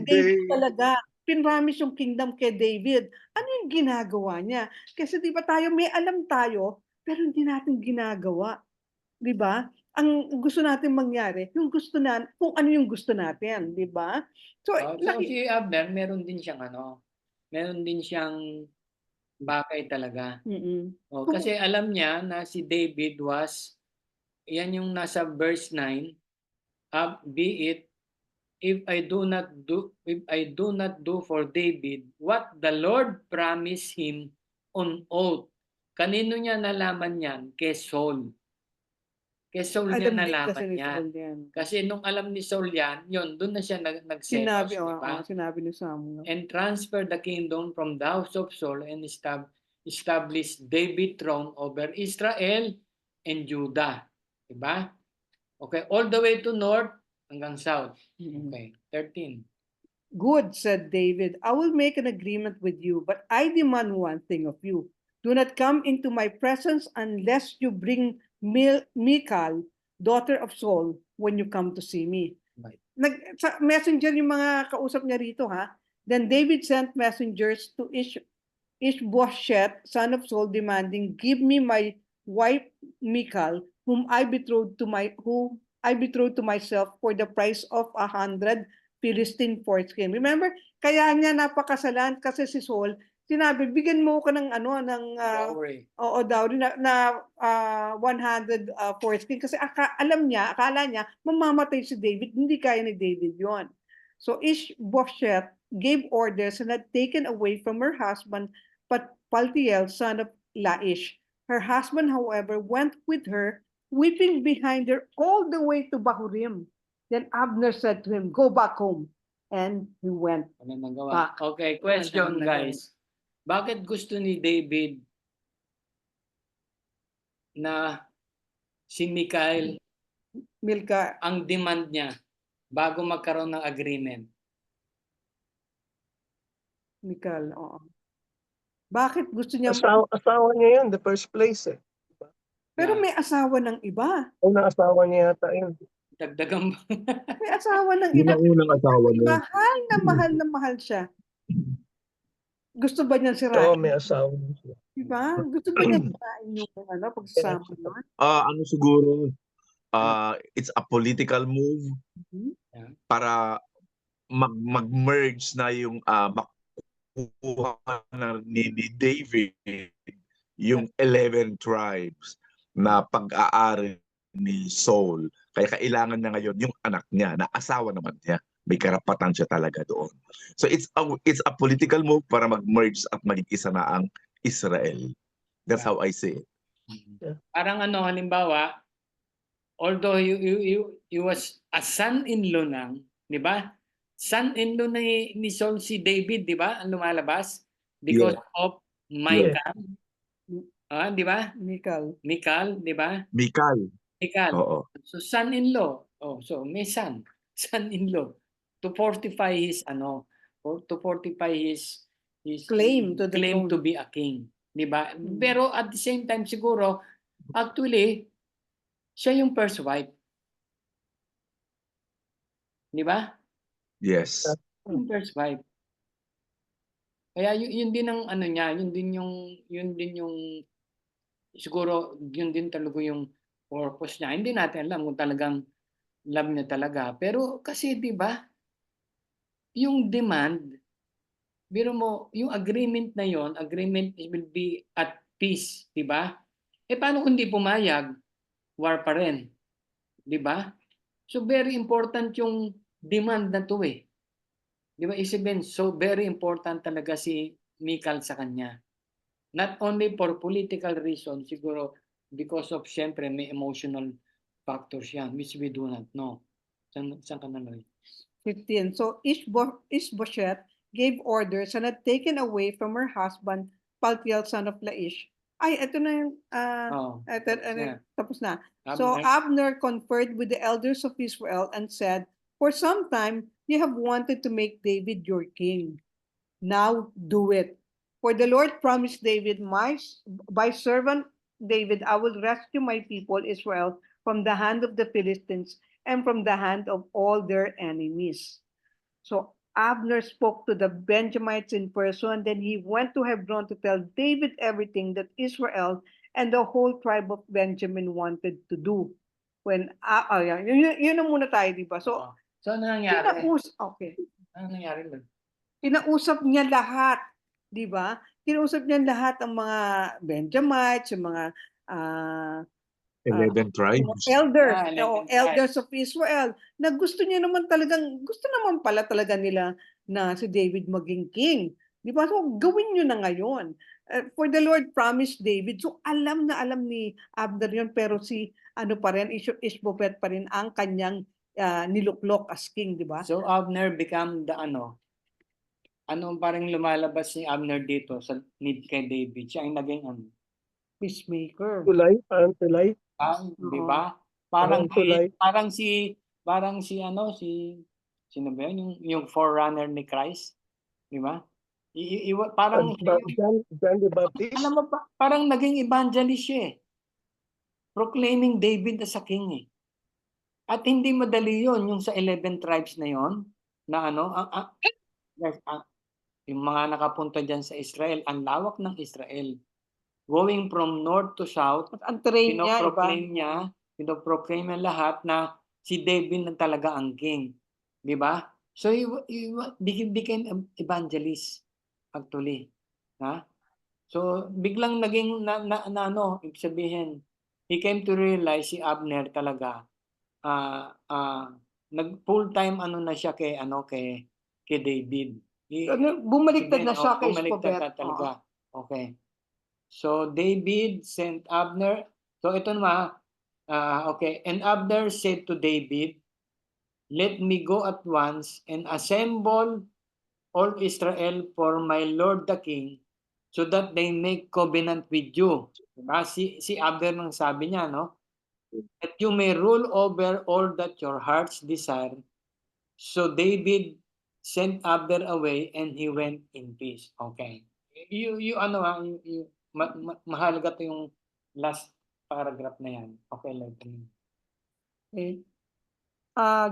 David talaga pinramis yung kingdom kay David. Ano yung ginagawa niya? Kasi di ba tayo may alam tayo pero hindi natin ginagawa. Di ba? Ang gusto natin mangyari, yung gusto kung ano yung gusto natin, di ba? So, So si Abner, meron din siyang bakay talaga. O, kasi alam niya na si David yan yung nasa verse 9, be it if I do not do for David what the Lord promised him on oath. Kanino niya nalaman yan? Kay Saul. Kay Saul niya alam din kasi nalaman ni yan. Saul yan. Kasi nung alam ni Saul yan, doon na siya nagselos, Sinabi, diba? sinabi ni Samuel. And transfer the kingdom from the house of Saul and establish David throne over Israel and Judah. Diba? Okay, all the way to north hanggang south. Okay, 13. Good, said David. I will make an agreement with you, but I demand one thing of you. Do not come into my presence unless you bring Michal, daughter of Saul, when you come to see me. Right. Sa messenger yung mga kausap niya rito, ha? Then David sent messengers to Ishbosheth, son of Saul, demanding, give me my wife Michal, whom I betrothed to myself for the price of 100 Philistine foreskin. Remember, kaya niya napakasalan kasi si Saul, sinabi, bigyan mo ko ng Dowry. dowry na 100 foreskin kasi akala niya mamamatay si David, hindi kaya ni David yon. So Ishbosheth gave orders and had taken away from her husband Paltiel, son of Laish. Her husband, however, went with her, weeping behind her all the way to Bahurim. Then Abner said to him, go back home. And he went back. Okay, question guys. Bakit gusto ni David na si Michal Milka, ang demand niya bago magkaroon ng agreement? Michal, oo. Bakit gusto niya? Asawa niya yun, the first place eh. Pero may asawa ng iba. Unang asawa niya yata yun. Dagdagan ba? May asawa ng Yun iba. ang unang asawa niya. Mahal na mahal siya. Gusto ba niya Oo, sirain? may asawa niya. Diba? Gusto ba niya sirain yung pagsasama nun? Ano siguro, it's a political move para mag-merge na yung makukuha na ni David yung 11 tribes na pag-aari ni Saul. Kaya kailangan niya ngayon yung anak niya na asawa naman niya. May karapatan siya talaga doon. So it's a political move para mag-merge at maging isa na ang Israel. That's how I see it. Parang halimbawa, although he was a son-in-law lang, di ba? Son-in-law ni Saul si David, di ba? Ang lumalabas because of Michal. Di ba? Michal, di ba? Michal. Oo. So son-in-law. So may son-in-law to fortify his Claim to the throne. to be a king, di ba? Pero at the same time siguro actually siya yung first wife. Di ba? Yes. Yung first wife. Kaya yun din ang niya, yun din yung siguro yun din talaga yung purpose niya. Hindi natin alam kung talagang love niya talaga. Pero kasi 'di ba? Yung demand, biro mo, yung agreement na yon, agreement will be at peace, 'di ba? Paano kung di pumayag? War pa rin. 'Di ba? So very important yung demand na 'to eh. Di ba, isipin, so very important talaga si Michal sa kanya. Not only for political reasons, siguro because of, syempre, may emotional factors yan, which we do not know. Saan ka nanoy? 15. So Ishbosheth gave orders and had taken away from her husband Paltiel son of Laish. Ay, ito na yung, Oh, tapos na. So Abner conferred with the elders of Israel and said, "For some time you have wanted to make David your king. Now do it. For the Lord promised David, by servant David, I will rescue my people Israel from the hand of the Philistines and from the hand of all their enemies." So Abner spoke to the Benjamites in person, then he went to Hebron to tell David everything that Israel and the whole tribe of Benjamin wanted to do. When, yun na muna tayo, di ba? So, so ano nangyari? Okay. Ano nangyari doon? Kinausap niya lahat, di ba? Kinausap niya lahat ang mga Benjamites, yung mga 11 tribes. elders, 11 elders of Israel, na gusto naman pala talaga nila na si David maging king. Di ba? So, gawin nyo na ngayon. For the Lord promised David. So, alam na alam ni Abner yun, pero si, Ishbosheth pa rin ang kanyang niluklok as king, di ba? So Abner become the parang lumalabas si Abner dito sa need kay David? Siya ang naging Peacemaker. Parang tulay. Di ba? Parang tulay. sino ba yun? Yung forerunner ni Christ, di ba? Parang John the Baptist. alam mo, parang naging evangelist siya eh. Proclaiming David as a king eh. At hindi madali yon yung sa 11 tribes na yon na yung mga nakapunta dyan sa Israel, ang lawak ng Israel. Going from north to south, ang terrain niya, pinoproclaim niya lahat na si David na talaga ang king. Di ba? So he became an evangelist actually. Ha? So biglang naging ibig sabihin, he came to realize si Abner talaga nag full-time na siya kay David. Bumaliktad na siya kay Bumaliktad na talaga. Okay. So David sent Abner. So ito naman, okay. And Abner said to David, "Let me go at once and assemble all Israel for my lord the king, so that they make covenant with you." Diba? Si Abner nang sabi niya, no? "That you may rule over all that your hearts desire." So David sent Abner away and he went in peace. Okay. Mahalaga to yung last paragraph na yan. Okay, like Okay.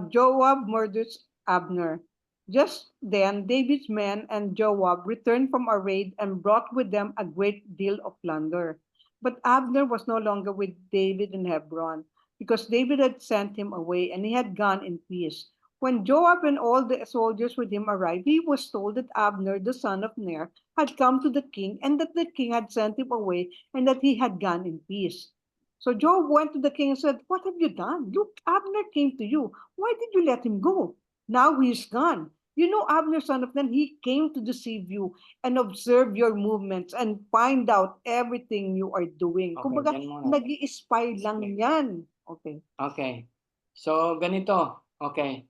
Joab murders Abner. Just then, David's men and Joab returned from a raid and brought with them a great deal of plunder. But Abner was no longer with David in Hebron, because David had sent him away and he had gone in peace. When Joab and all the soldiers with him arrived, he was told that Abner, the son of Ner, had come to the king and that the king had sent him away and that he had gone in peace. So Joab went to the king and said, "What have you done? Look, Abner came to you. Why did you let him go? Now he is gone. You know, Abner, son of Ner, he came to deceive you and observe your movements and find out everything you are doing." Okay, Kumbaga, yan muna. nag-i-spy lang yan. Okay. Okay. So ganito. Okay.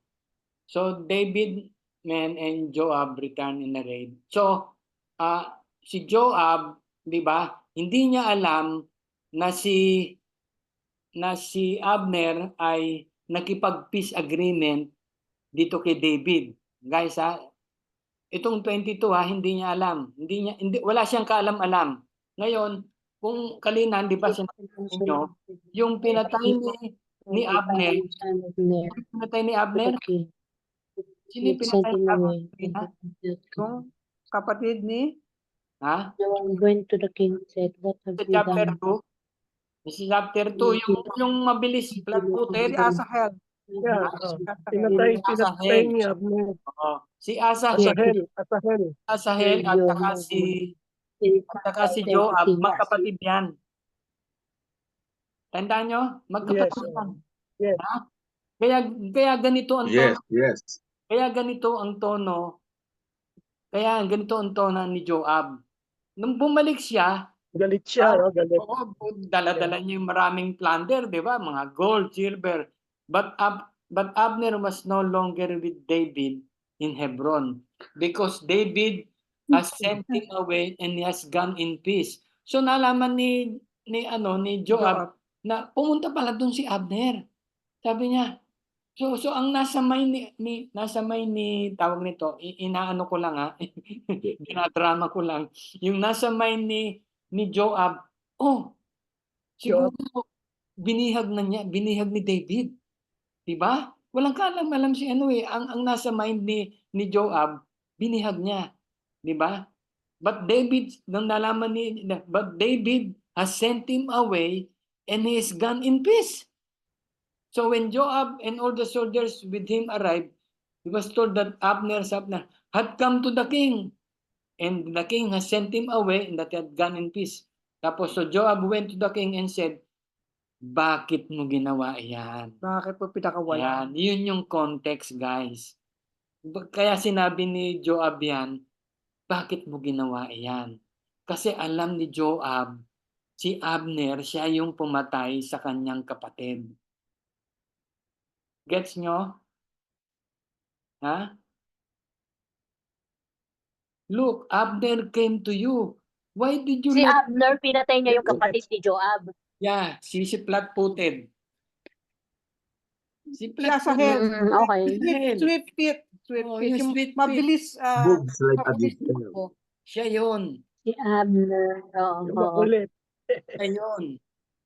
So David, and Joab returned in a raid. So si Joab, 'di ba? Hindi niya alam na si Abner ay nakipag-peace agreement dito kay David. Guys, itong 22 hindi niya alam. Wala siyang kaalam-alam. Ngayon, kung kalinahan, 'di ba sinabi niyo, yung pinatay ni Abner, sino yung pinatay ni Abner? Yung kapatid ni Went to the king and said, "What have Sa you chapter done?" 2, sa chapter 2, yung mabilis, flat-footed, si Asahel. Yeah. Pinatay Pinatay ni Abner. si Asahel at saka si Joab, magkapatid yan. Tandaan nyo? Magkapatid yan. Yes. Kaya ganito ang tono. Yes. Kaya ganito ang tono Kaya ganito ang tono ni Joab. Nung bumalik siya, Galit siya, no? Galit. oo, dala-dala niya yung maraming plunder, di ba? Mga gold, silver. But Abner was no longer with David in Hebron because David has sent him away and he has gone in peace. So nalaman ni Joab na pumunta pala doon si Abner. Sabi niya, so ang nasa mind ni tawag nito, inaano ko lang ha, dinadrama ko lang. Yung nasa mind ni Joab, siguro binihag ni David. 'Di ba? Walang kaalam-alam si ang nasa mind ni Joab, binihag niya, 'di ba? But David has sent him away and he is gone in peace. So when Joab and all the soldiers with him arrived, he was told that Abner had come to the king, and the king has sent him away and that he had gone in peace. Tapos so Joab went to the king and said, bakit mo ginawa yan? Bakit po pinakawalan? Yan, yun yung context, guys. Kaya sinabi ni Joab yan, bakit mo ginawa yan? Kasi alam ni Joab, si Abner, siya yung pumatay sa kanyang kapatid. Gets nyo? Ha? Look, Abner came to you. Why did you Si let... Abner, pinatay niya yung kapatid ni Joab. Yeah, si flat-footed. Si Siya sa flat-footed. health. Okay. Swift feet. Oh, yung Yung sweet feet. mabilis. Boobs like a mabilis deer. tumakbo. Siya yun. Si Abner. Yung Oo. makulit. Siya yun.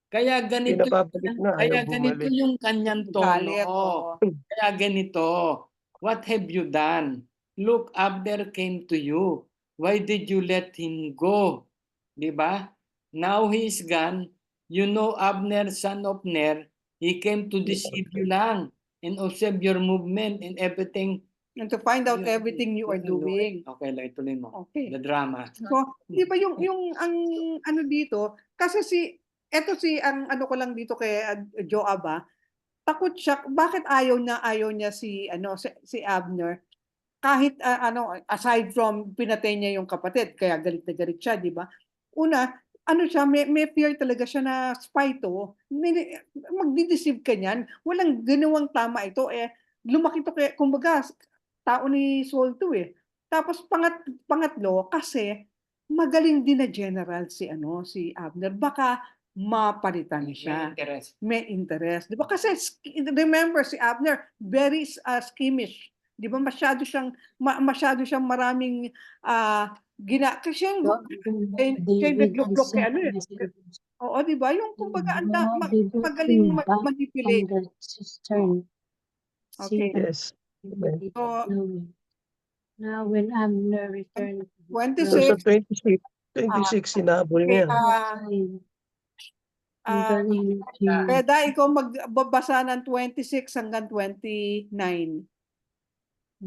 Kaya ganito, Pinapabalik na, ayaw bumalik. yung kanyang Galit, tono. oo. Kaya ganito, what have you done? Look, Abner came to you. Why did you let him go? Di ba? Now he is gone. You know Abner, son of Ner, he came to deceive you lang and observe your movement and everything. And to find out everything you are doing. Okay, lang ituloy mo. Okay. The drama. So, di ba yung ang ano dito, kasi ang ano ko lang dito kay Joab, takot siya, bakit ayaw niya si Abner, kahit aside from pinatay niya yung kapatid, kaya galit na galit siya, di ba? Una, ano siya, may fear talaga siya na spy to, magdi-deceive ka niyan, walang ginawang tama ito, lumaki to kaya, kumbaga, tao ni Saul to Tapos pangatlo, kasi magaling din na general si Abner, baka mapalitan siya. May interest. Di ba? Kasi remember si Abner, very schemish. Di ba? Masyado siyang maraming kasi siya naglublok kay Oo, di ba? Yung kumbaga magaling manipulate. Okay. Yes. So, Now when Abner returned. 26. So sa 26, sinabol niya. Pwede ikaw magbabasa ng 26 hanggang 29.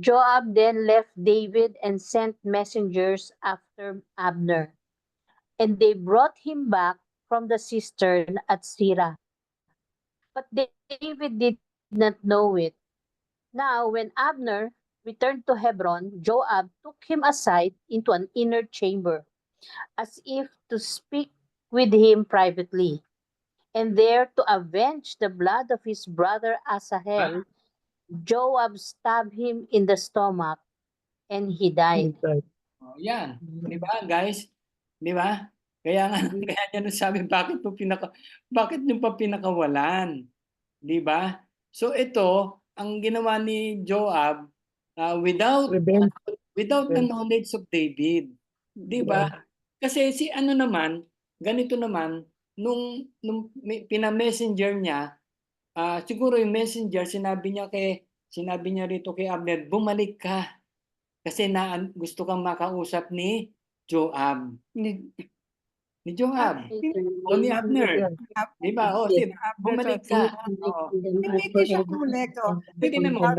Joab then left David and sent messengers after Abner, and they brought him back from the cistern at Sirah. But David did not know it. Now when Abner returned to Hebron, Joab took him aside into an inner chamber, as if to speak with him privately. And there, to avenge the blood of his brother Asahel, Joab stabbed him in the stomach, and he died. Oh, yan. Di ba, guys? Di ba? Kaya niya nasabi, bakit nyo pa pinakawalan? Di ba? So ito, ang ginawa ni Joab, without the knowledge of David. Di ba? Kasi ganito naman, nung pina-messenger niya, siguro yung messenger, sinabi niya rito kay Abner, bumalik ka. Kasi gusto kang makausap ni Joab. Ni Joab. O ni Abner. Di ba? O, bumalik ka. Hindi siya bumalik. Tignan mo.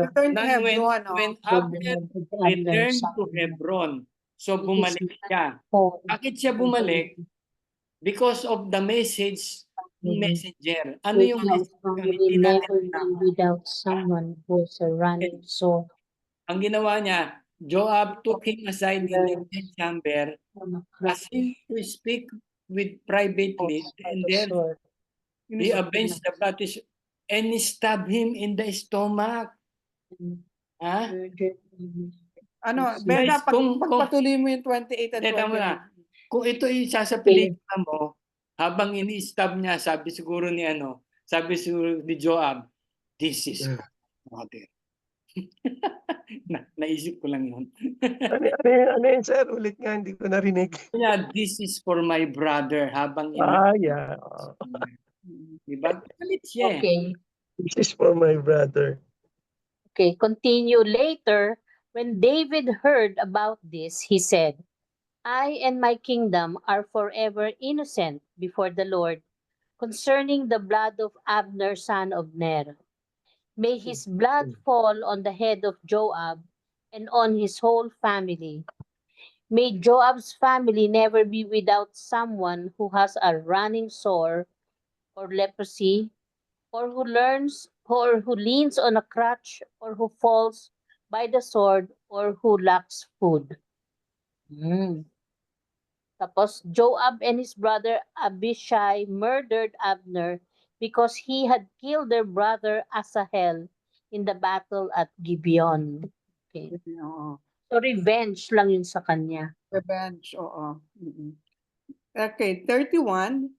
When Abner returned to Hebron, so bumalik siya. Bakit siya bumalik? Because of the message ng messenger. Ano yung Without someone who's running. So ang ginawa niya, Joab took him aside in the chamber, as if to speak with privately, and there he avenged the British and he stabbed him in the stomach. Ha? Ano, Guys, Beda, kung pagpatuloy mo yung 28 and teka 29. muna, kung ito isa sa pelikula mo, habang ini-stab niya, sabi siguro ni Joab, this is mother. Naisip ko lang yun. Ano yun, sir? Ulit nga, hindi ko narinig. Yeah, this is for my brother habang Yeah. diba? Galit siya. Okay. This is for my brother. Okay, continue. Later, when David heard about this, he said, I and my kingdom are forever innocent before the Lord concerning the blood of Abner, son of Ner. May his blood fall on the head of Joab and on his whole family. May Joab's family never be without someone who has a running sore or leprosy, or who leans on a crutch, or who falls by the sword, or who lacks food. Tapos Joab and his brother Abishai murdered Abner because he had killed their brother Asahel in the battle at Gibeon. Okay. Oo. So revenge lang yun sa kanya. Revenge, oo. Okay, 31.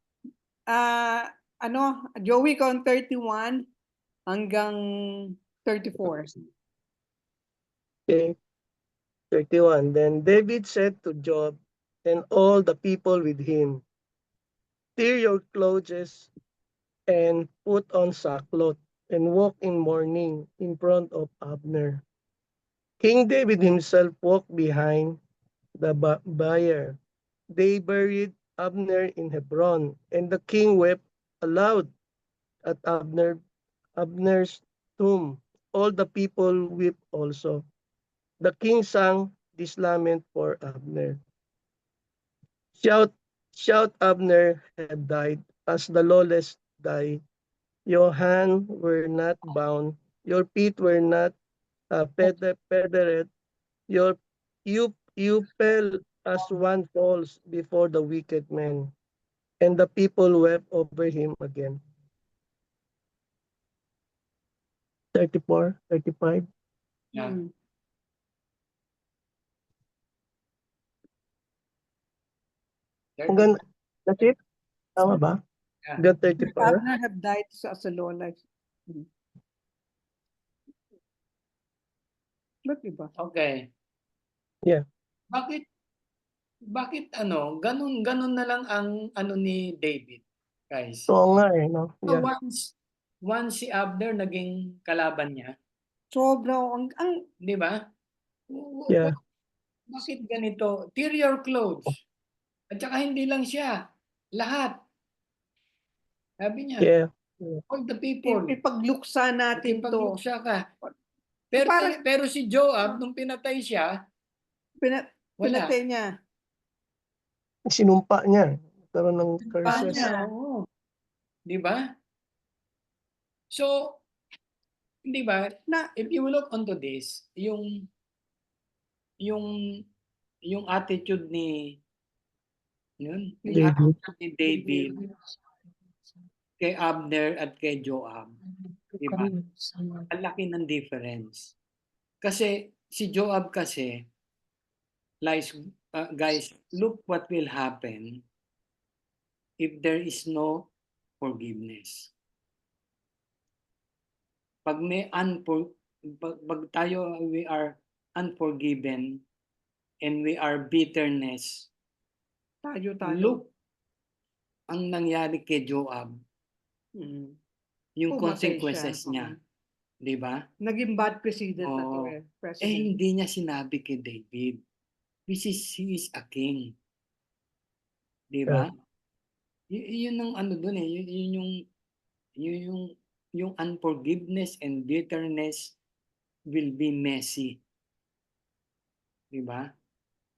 Joey ko 31 hanggang 34. Okay. 31. Then David said to Joab and all the people with him, tear your clothes and put on sackcloth and walk in mourning in front of Abner. King David himself walked behind the bier. They buried Abner in Hebron, and the king wept aloud at Abner's tomb. All the people wept also. The king sang this lament for Abner. Shout, Abner had died as the lawless die. Your hands were not bound, your feet were not fettered, you fell as one falls before the wicked man. And the people wept over him again. 34, 35. Yeah. Hanggang, that's it? Tama ba? Yeah. Hanggang 34? Abner have died as a low life. Ba't iba? Okay. Yeah. Bakit ganun na lang ang ni David, guys. Oo nga no? So Yeah. once si Abner naging kalaban niya, Sobra, di ba? Yeah. Bakit ganito? Tear your clothes. At saka hindi lang siya, lahat. Sabi niya, Yeah. all the people. ipagluksa natin to. Ipagluksa ka. Pero si Joab, nung pinatay siya, wala. Pinatay niya. Sinumpa niya. Karoon ng Paano curses. niya? Oo. Di ba? So, di ba, if you look onto this, yung attitude ni David kay Abner at kay Joab, di ba? Ang laki ng difference. Kasi si Joab kasi, guys, look what will happen if there is no forgiveness. Pag tayo we are unforgiven and we are bitterness, Tayo. look ang nangyari kay Joab. Yung Pumatay consequences siya. niya. Di ba? Naging bad president na to Oo. president. Hindi niya sinabi kay David. He is a king. Di ba? Yun ang dun eh. Yung unforgiveness and bitterness will be messy. Di ba?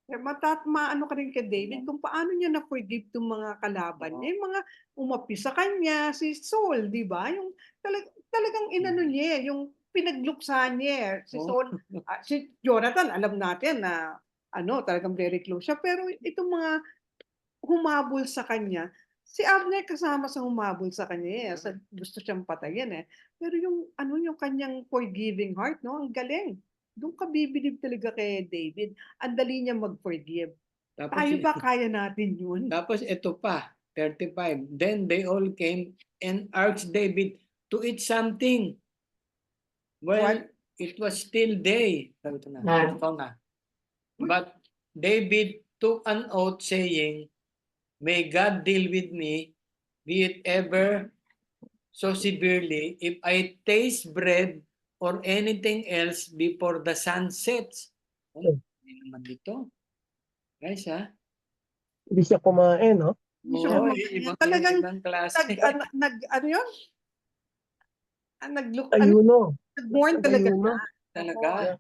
Maano ka rin kay David kung paano niya na-forgive itong mga kalaban niya. Yung mga umapi sa kanya, si Saul, di ba? Yung talagang inano niya, yung pinagluksa niya eh. Oh. Si Jonathan, alam natin na talagang very close siya. Pero itong mga humabol sa kanya, si Abner kasama sa humabol sa kanya eh. Gusto siyang patayin eh. Pero yung kanyang forgiving heart, no? Ang galing. Doon ka bibilib talaga kay David. Ang dali niya mag-forgive. Tapos, Tayo ba kaya natin yun? tapos ito pa, 35. Then they all came and asked David to eat something. Well, it was still day. Sabi ko na, ikaw na. But David took an oath saying, "May God deal with me, be it ever so severely, if I taste bread or anything else before the sun sets." Oh, hindi naman dito. Guys, ha? Hindi siya kumain, no? Hindi siya Oo, kumakain. Talagang ibang klase. Ayuno. nag-mourn talaga Ayuno. siya. Talaga. Yeah.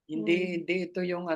Hindi ito yung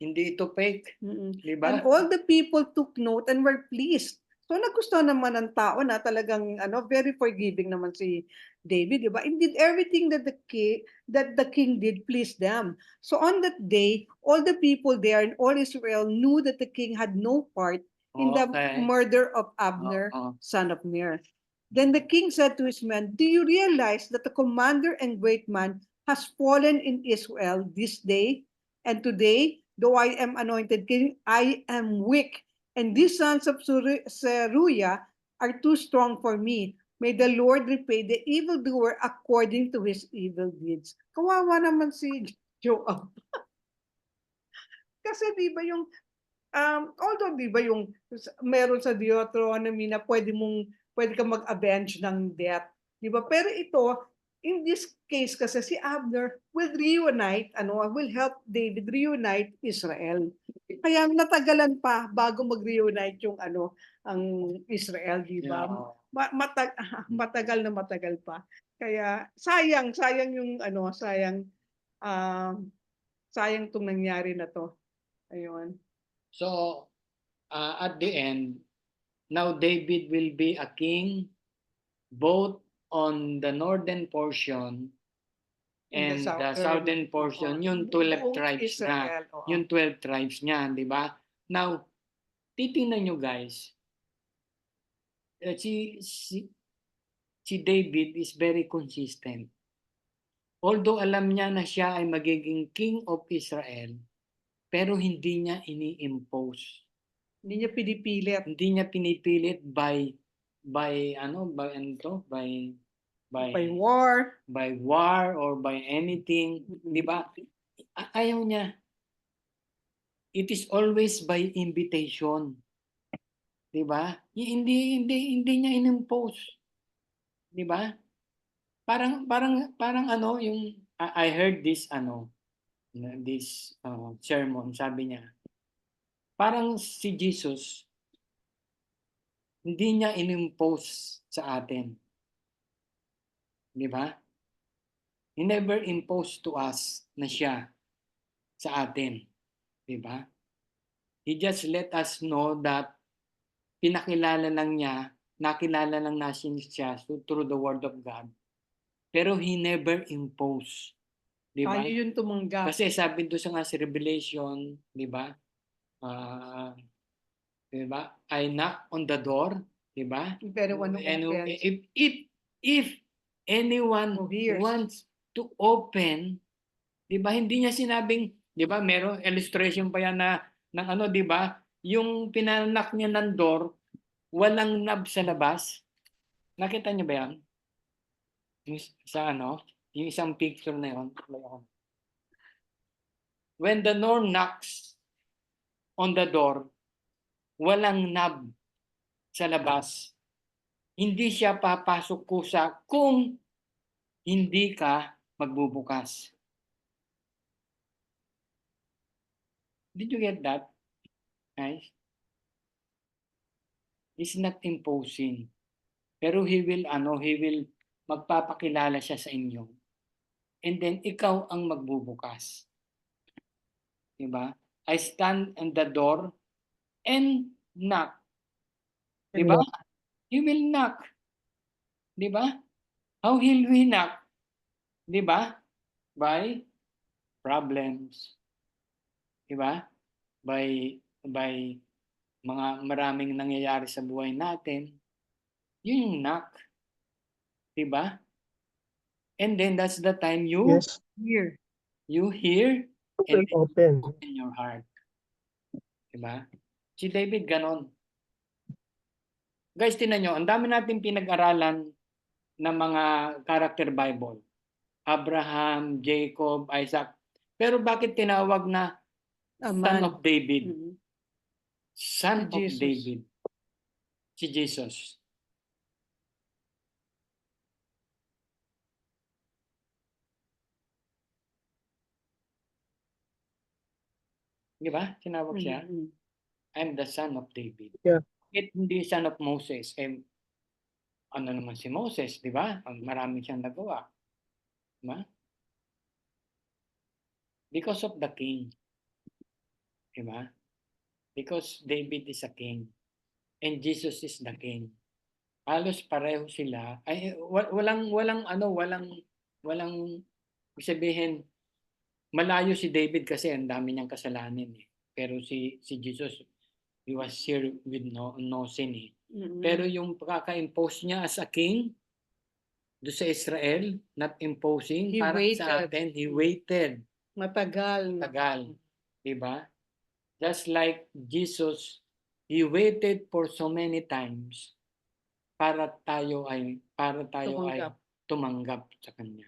hindi ito fake. Di ba? And all the people took note and were pleased. So nagustuhan naman ng tao na talagang very forgiving naman si David, di ba? And did everything that the king did please them. So on that day, all the people there and all Israel knew that the king had no part in the Okay. murder of Abner, Oo. son of Ner. Then the king said to his men, "Do you realize that the commander and great man has fallen in Israel this day? And today, though I am anointed king, I am weak. And these sons of Zeruiah are too strong for me. May the Lord repay the evildoer according to his evil deeds." Kawawa naman si Joab. Kasi di ba although di ba meron sa Deuteronomy na pwede ka mag-avenge ng death, di ba? Pero ito, in this case kasi si Abner will help David reunite Israel. Kaya natagalan pa bago mag-reunite ang Israel, di ba? Yeah. Matagal na matagal pa. Kaya sayang sayang tong nangyari na to. Ayun. So, at the end, now David will be a king both on the northern portion and the southern portion, yung 12 tribes na. Yung 12 tribes niya, di ba? Now, titingnan nyo guys, si David is very consistent. Although alam niya na siya ay magiging king of Israel, pero hindi niya ini-impose. Hindi niya pinipilit. Hindi niya pinipilit by war or by anything, di ba? Ayaw niya. It is always by invitation. Di ba? Hindi niya inimpose. Di ba? Parang yung I heard this sermon, sabi niya. Parang si Jesus hindi niya inimpose sa atin. Di ba? He never imposed to us na siya sa atin. Di ba? He just let us know that nakilala lang natin siya through the Word of God. Pero He never imposed. Di ba? Tayo yung tumanggap. Kasi sabi doon sa Revelation, di ba? Di ba? I knock on the door, di ba? If anyone wants to open, di ba? Hindi niya sinabing, di ba? Merong illustration pa yan di ba? Yung pinanak niya ng door, walang knob sa labas. Nakita niyo ba yan? Yung isang picture na yun. When the Lord knocks on the door, walang knob sa labas. Hindi siya papasok kusa kung hindi ka magbubukas. Did you get that? Guys? He's not imposing. Pero he will magpapakilala siya sa inyo. And then ikaw ang magbubukas. Diba? I stand on the door and knock. Diba? He will knock. Diba? How will we knock? Di ba? By problems. Di ba? By mga maraming nangyayari sa buhay natin. Yun yung knock. Di ba? And then that's the time Yes. Here. you hear and Will open. open your heart. Diba? Si David ganon. Guys, tinan nyo, ang dami natin pinag-aralan ng mga character Bible. Abraham, Jacob, Isaac. Pero bakit tinawag na A son man. of David? Mhm. Son Si of Jesus. David. Si Jesus. Di ba? Tinawag siya. Mhm. I'm the son of David. Yeah. Bakit hindi son of Moses? Ano naman si Moses, di ba? Marami siyang nagawa. Di ba? Because of the king. Di ba? Because David is a king. And Jesus is the king. Halos pareho sila. Ay, walang ibig sabihin, malayo si David kasi ang dami niyang kasalanan eh. Pero si Jesus, he was here with no sin eh. Mhm. Pero yung pagkaka-impose niya as a king do sa Israel, not imposing, He para sa waited. atin, he waited. Matagal. Tagal. Diba? Just like Jesus, he waited for so many times para tayo ay Tumanggap. tumanggap sa kanya.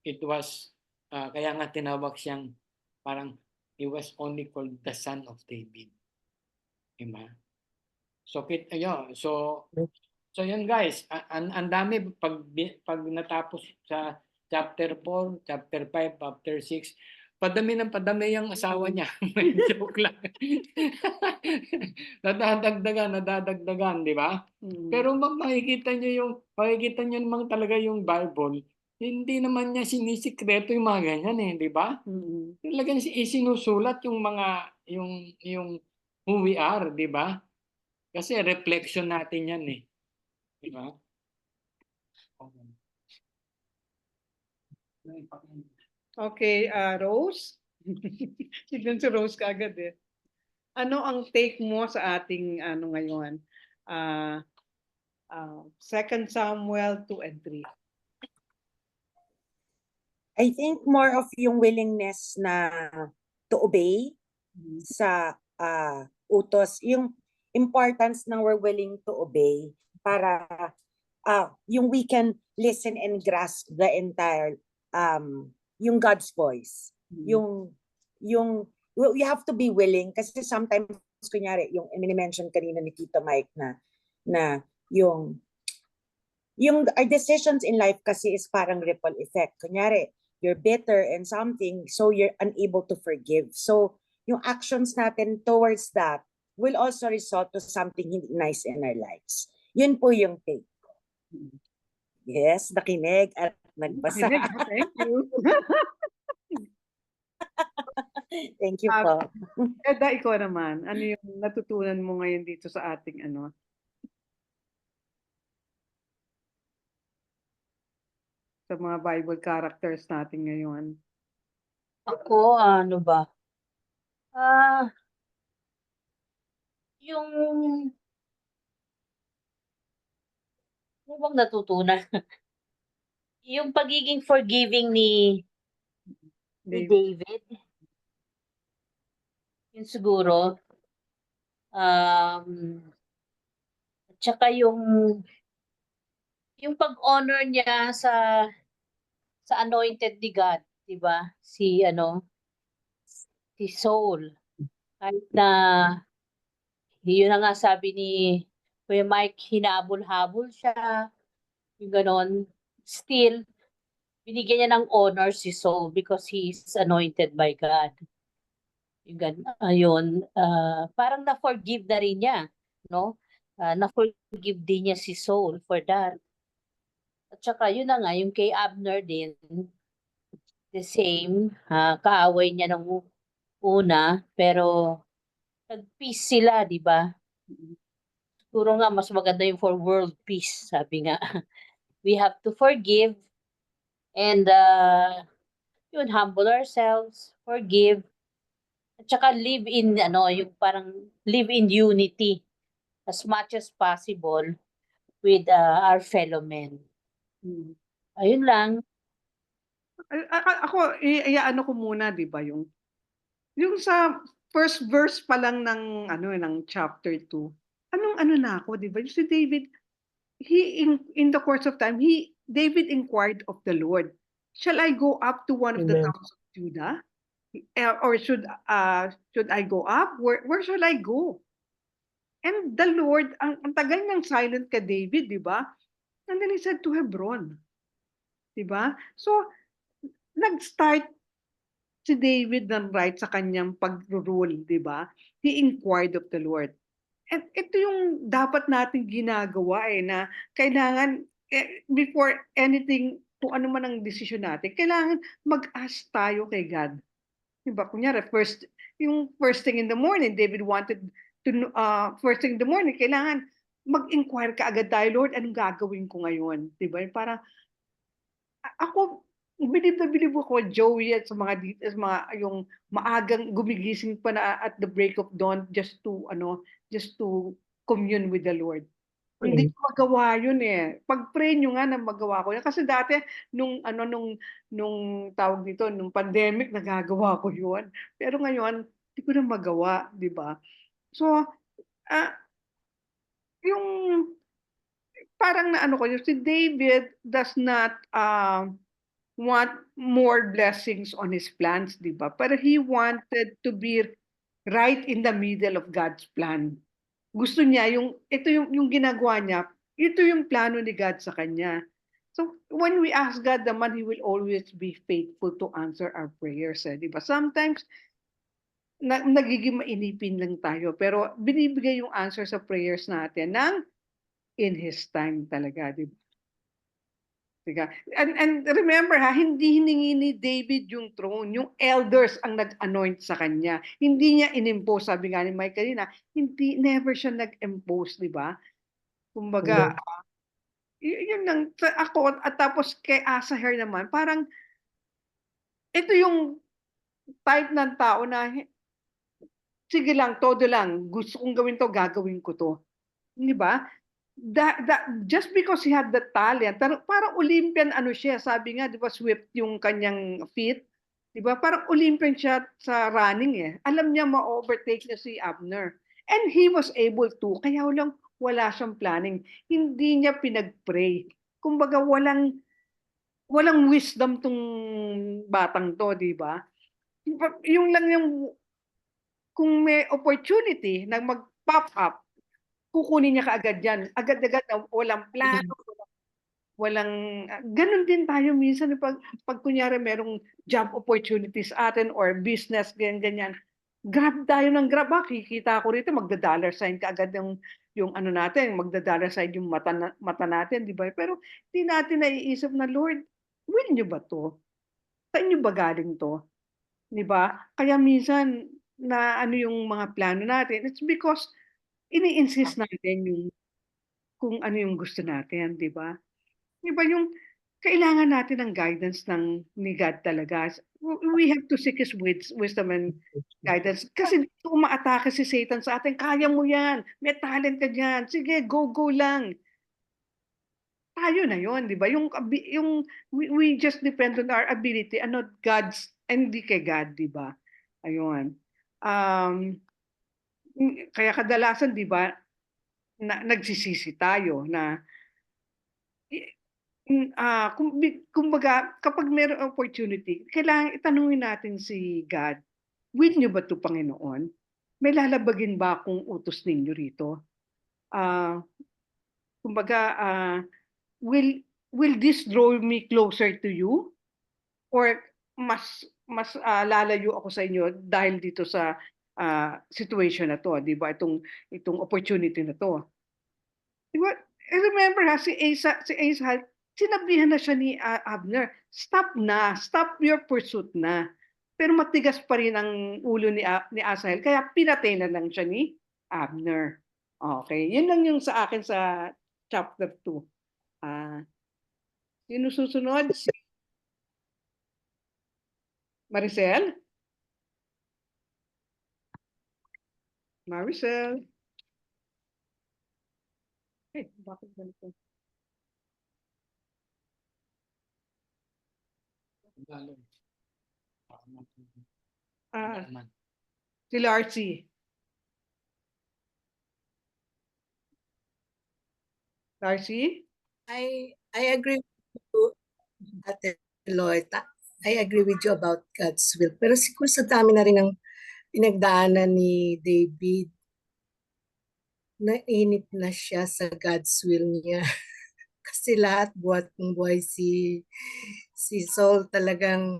It was kaya nga tinawag siyang parang he was only called the son of David. Diba? So so yun guys, ang dami pag natapos sa chapter 4, chapter 5, chapter 6, padami ang asawa niya. Joke lang. nadadagdagan, di ba? Mhm. Pero makikita niyo naman talaga yung Bible, hindi naman niya sinisikreto yung mga ganyan eh, di ba? Mhm. Talagang isinusulat yung mga yung who we are, di ba? Kasi reflection natin yan eh. Di ba? Okay, Rose? Siglan si Rose kaagad eh. Ano ang take mo sa ating ano ngayon? 2 Samuel 2 and 3. I think more of yung willingness na to obey Mhm. sa utos, yung importance na we're willing to obey para yung we can listen and grasp the entire yung God's voice. Mhm. Yung we have to be willing kasi sometimes kunyari yung mention kanina ni Tito Mike na yung our decisions in life kasi is parang ripple effect. Kunyari, you're bitter and something, so you're unable to forgive. So, yung actions natin towards that will also result to something hindi nice in our lives. Yun po yung take ko. Yes, nakinig at nagbasa. Thank you. Thank you po. Eda, ikaw naman. Ano yung natutunan mo ngayon dito sa ating ano? Sa mga Bible characters natin ngayon. Ako, ano ba? Yung, ano bang natutunan? Yung pagiging forgiving ni David. Yun siguro. At saka yung pag-honor niya sa anointed ni God, 'di ba? Si Saul. Kahit na yun na nga sabi ni Kuya Mike, hinabol-habol siya, yung ganon. Still, binigyan niya ng honor si Saul because he is anointed by God. Ayun, parang na-forgive na rin niya, no? Na-forgive din niya si Saul for that. At saka yun na nga, yung kay Abner din, the same, kaaway niya nung una, pero nag-peace sila, di ba? Siguro nga, mas maganda yung for world peace, sabi nga. We have to forgive And yun, humble ourselves, forgive, at saka live in, yung parang live in unity as much as possible with our fellow men. Mm. Ayun lang. Ako, ano ko muna, di ba, yung sa first verse pa lang ng chapter 2, ano na ako, di ba? Yung si David, in the course of time, David inquired of the Lord, shall I go up to one of the Amen. towns of Judah? Or should I go up? Where shall I go? And the Lord, ang tagal ng silent kay David, di ba? And then he said to Hebron. Di ba? So, nag-start si David ng right sa kanyang pag-rule, di ba? He inquired of the Lord. And ito yung dapat nating ginagawa na kailangan, before anything, kung ano man ang desisyon natin, kailangan mag-ask tayo kay God. Diba? Kunyari, yung first thing in the morning, David wanted to, first thing in the morning, kailangan mag-inquire ka agad tayo, Lord, anong gagawin ko ngayon? Diba? Para, ako, bilib ako, Joey, at sa yung maagang gumigising pa na at the break of dawn just to commune with the Lord. Hindi ko magawa yun eh. Pag-pray nyo nga na magawa ko yan. Kasi dati, nung tawag dito, nung pandemic, nagagawa ko yun. Pero ngayon, hindi ko na magawa, di ba? So, yung parang ko yun, si David does not want more blessings on his plans, di ba? Pero he wanted to be right in the middle of God's plan. Gusto niya ito yung ginagawa niya, ito yung plano ni God sa kanya. So when we ask God naman, He will always be faithful to answer our prayers. Di ba? Sometimes nagiging mainipin lang tayo, pero binibigay yung answer sa prayers natin in His time talaga, di ba? And remember hindi hiningi ni David yung throne, yung elders ang nag-anoint sa kanya. Hindi niya inimpose, sabi nga ni Mike kanina, never siya nag-impose, di ba? Kumbaga, yun lang ako, at tapos kay Asahel naman, parang ito yung type ng tao na sige lang, todo lang, gusto kong gawin to, gagawin ko to. Di ba? Just because he had the talent, parang Olympian siya, sabi nga, di ba, swift yung kanyang feet, di ba? Parang Olympian siya sa running eh. Alam niya ma-overtake niya si Abner. And he was able to, kaya wala siyang planning. Hindi niya pinag-pray. Kumbaga walang wisdom tong batang to, di ba? Yung lang yung kung may opportunity na mag-pop up, kukunin niya kaagad yan. Agad-agad na walang plano, ganun din tayo minsan pag kunyari merong job opportunities atin or business, ganyan. Grab tayo ng grab. Kikita ko rito, magda-dollar sign kaagad yung natin, magda-dollar sign yung mata natin, di ba? Pero di natin naiisip na, Lord, will niyo ba to? Saan niyo ba galing to? Di ba? Kaya minsan na yung mga plano natin, it's because ini-insist natin yung kung ano yung gusto natin, di ba? Di ba yung kailangan natin ng guidance ni God talaga. We have to seek His wisdom and guidance. Kasi dito umaatake si Satan sa atin, kaya mo yan, may talent ka dyan, sige, go lang. Tayo na yon, di ba? We just depend on our ability and not God's, hindi kay God, di ba? Ayun. Kaya kadalasan, di ba, nagsisisi tayo na kumbaga, kapag mayroong opportunity, kailangan itanungin natin si God, will niyo ba ito, Panginoon? May lalabagin ba akong utos ninyo rito? Kumbaga, will this draw me closer to you? Or mas lalayo ako sa inyo dahil dito sa situation na to, di ba? Itong opportunity na to. Di ba? Remember si Asa, sinabihan na siya ni Abner, stop your pursuit na. Pero matigas pa rin ang ulo ni Asahel, kaya pinatay na lang siya ni Abner. Okay, yun lang yung sa akin sa chapter 2. Sino susunod? Maricel? Maricel? Eh, bakit ganito? Ah, si Larcy. Larcy? I agree with you, Ate Lloyd. I agree with you about God's will. Pero siguro sa dami na rin ng pinagdaanan ni David, nainip na siya sa God's will niya. Kasi lahat buhat ng buhay si Saul talagang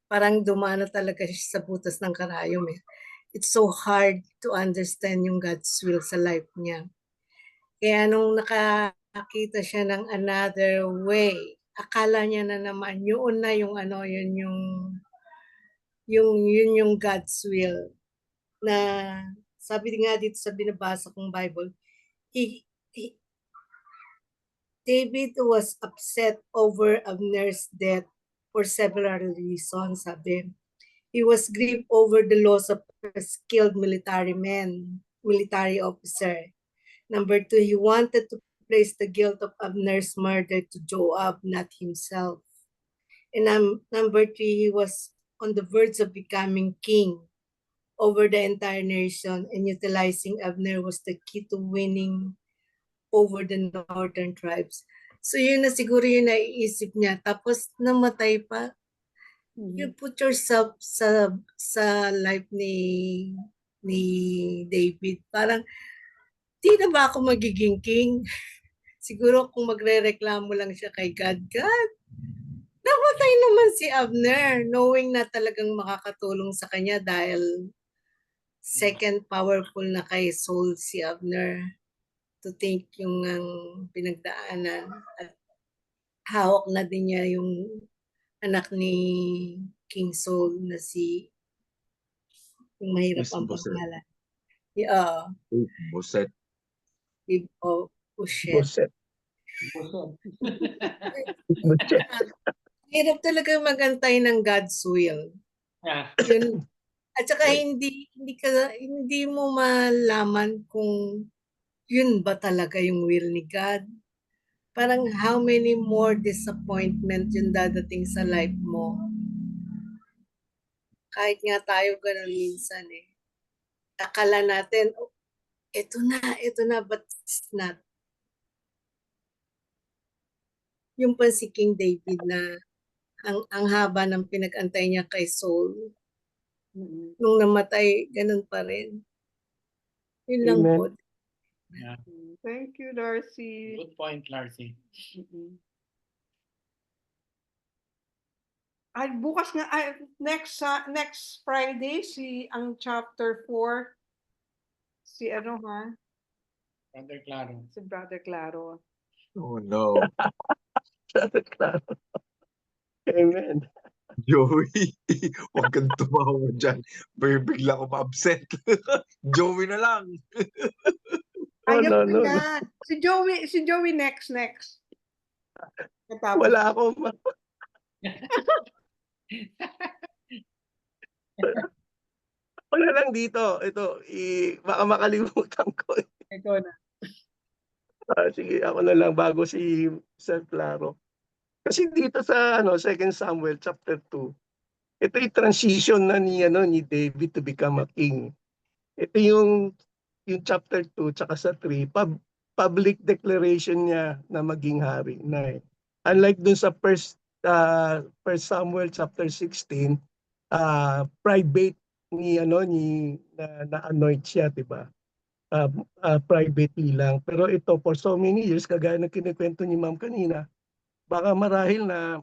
parang dumana talaga siya sa butas ng karayom eh. It's so hard to understand yung God's will sa life niya. Kaya nung nakakita siya ng another way, akala niya na naman yun na yung ano, yun yung God's will. Na sabi nga dito sa binabasa kong Bible, David was upset over Abner's death for several reasons, sabi. He was grieved over the loss of a skilled military officer. Number 2, he wanted to place the guilt of Abner's murder to Joab, not himself. And number 3, he was on the verge of becoming king over the entire nation, and utilizing Abner was the key to winning over the northern tribes. So yun na siguro yung naiisip niya. Tapos namatay pa. You put yourself sa life ni David. Parang, di na ba ako magiging king? Siguro kung magre-reklamo lang siya kay God, God, namatay naman si Abner, knowing na talagang makakatulong sa kanya dahil second powerful na kay Saul si Abner. To think yung pinagdaanan at hawak na din niya yung anak ni King Saul na yung mahirap ang pangalan. Yeah. Buset. Buset. Hirap talaga magantay ng God's will. Yeah. Yun. At saka hindi mo malaman kung yun ba talaga yung will ni God. Parang how many more disappointment yung dadating sa life mo. Kahit nga tayo ganun minsan eh. Akala natin, oh, ito na, but it's not. Yung pa si King David na ang haba ng pinag-antay niya kay Saul. Nung namatay, ganun pa rin. Yun lang Amen. po. Yeah. Thank you, Darcy. Good point, Larcy. Ay, bukas nga, next Friday, ang chapter 4, si ano ha? Brother Claro. Si Brother Claro. Oh no. Claro. Amen. Joey, huwag kang tumawa dyan. Bigla ko ma-upset. Joey na lang. Ayaw no. na. Si Joey next. Natapos. Wala ako. Wala lang dito. Ito, baka makalimutan ko. Ikaw na. Sige, ako na lang bago si Sir Claro. Kasi dito sa 2 Samuel chapter 2, ito yung transition na ni David to become a king. Ito yung chapter 2 tsaka sa 3, public declaration niya na maging hari na. Unlike dun sa first Samuel chapter 16, private na-anoint siya, 'di ba? Privately lang. Pero ito for so many years, kagaya ng kinikwento ni Ma'am kanina, baka marahil na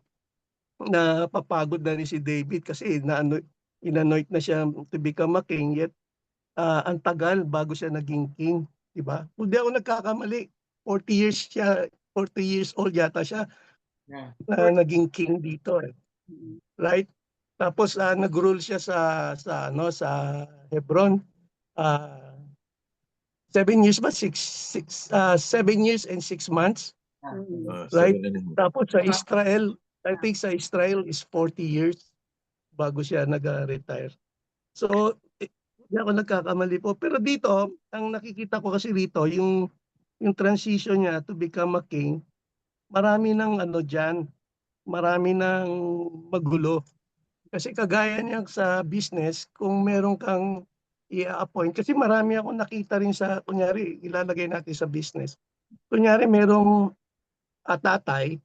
papagod na rin si David kasi inanoint na siya to become a king, yet ang tagal bago siya naging king, di ba? Kung di ako nagkakamali, 40 years old yata siya na naging king dito eh. Right? Tapos nag-rule siya sa Hebron. 7 years ba? 7 years and 6 months. Right? Tapos sa Israel, I think sa Israel is 40 years. bago siya nag-retire. So, hindi ako nagkakamali po. Pero dito, ang nakikita ko kasi rito, yung transition niya to become a king, marami ng ano dyan, marami ng magulo. Kasi kagaya niya sa business, kung meron kang i-appoint, kasi marami akong nakita rin sa, kunyari, ilalagay natin sa business. Kunyari, merong tatay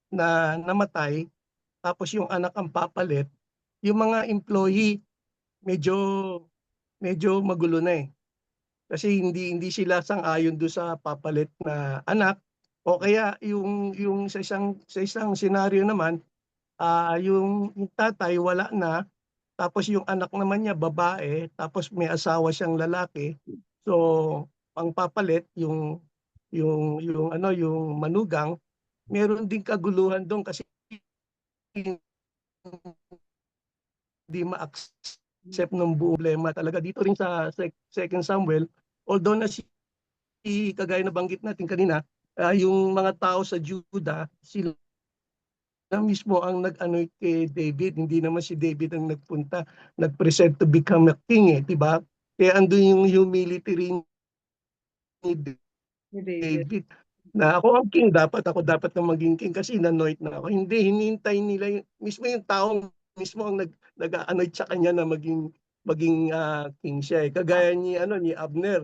na namatay, tapos yung anak ang papalit, yung mga employee, medyo magulo na eh. Kasi hindi sila sang-ayon doon sa papalit na anak, o kaya yung sa isang senaryo naman, yung tatay wala na, tapos yung anak naman niya babae, tapos may asawa siyang lalaki. So, ang papalit yung manugang, meron din kaguluhan doon kasi hindi ma-accept ng buong problema talaga dito rin sa Second Samuel. Although na kagaya na banggit natin kanina, yung mga tao sa Juda, sila mismo ang nag-anoint kay David. Hindi naman si David ang nag-present to become a king eh, di ba? Kaya andun yung humility rin ni David. Na ako ang king, ako dapat na maging king kasi in-anoint na ako. Hindi, hinihintay nila mismo yung taong mismo ang nag-anoint sa kanya na maging king siya eh. Kagaya ni Abner,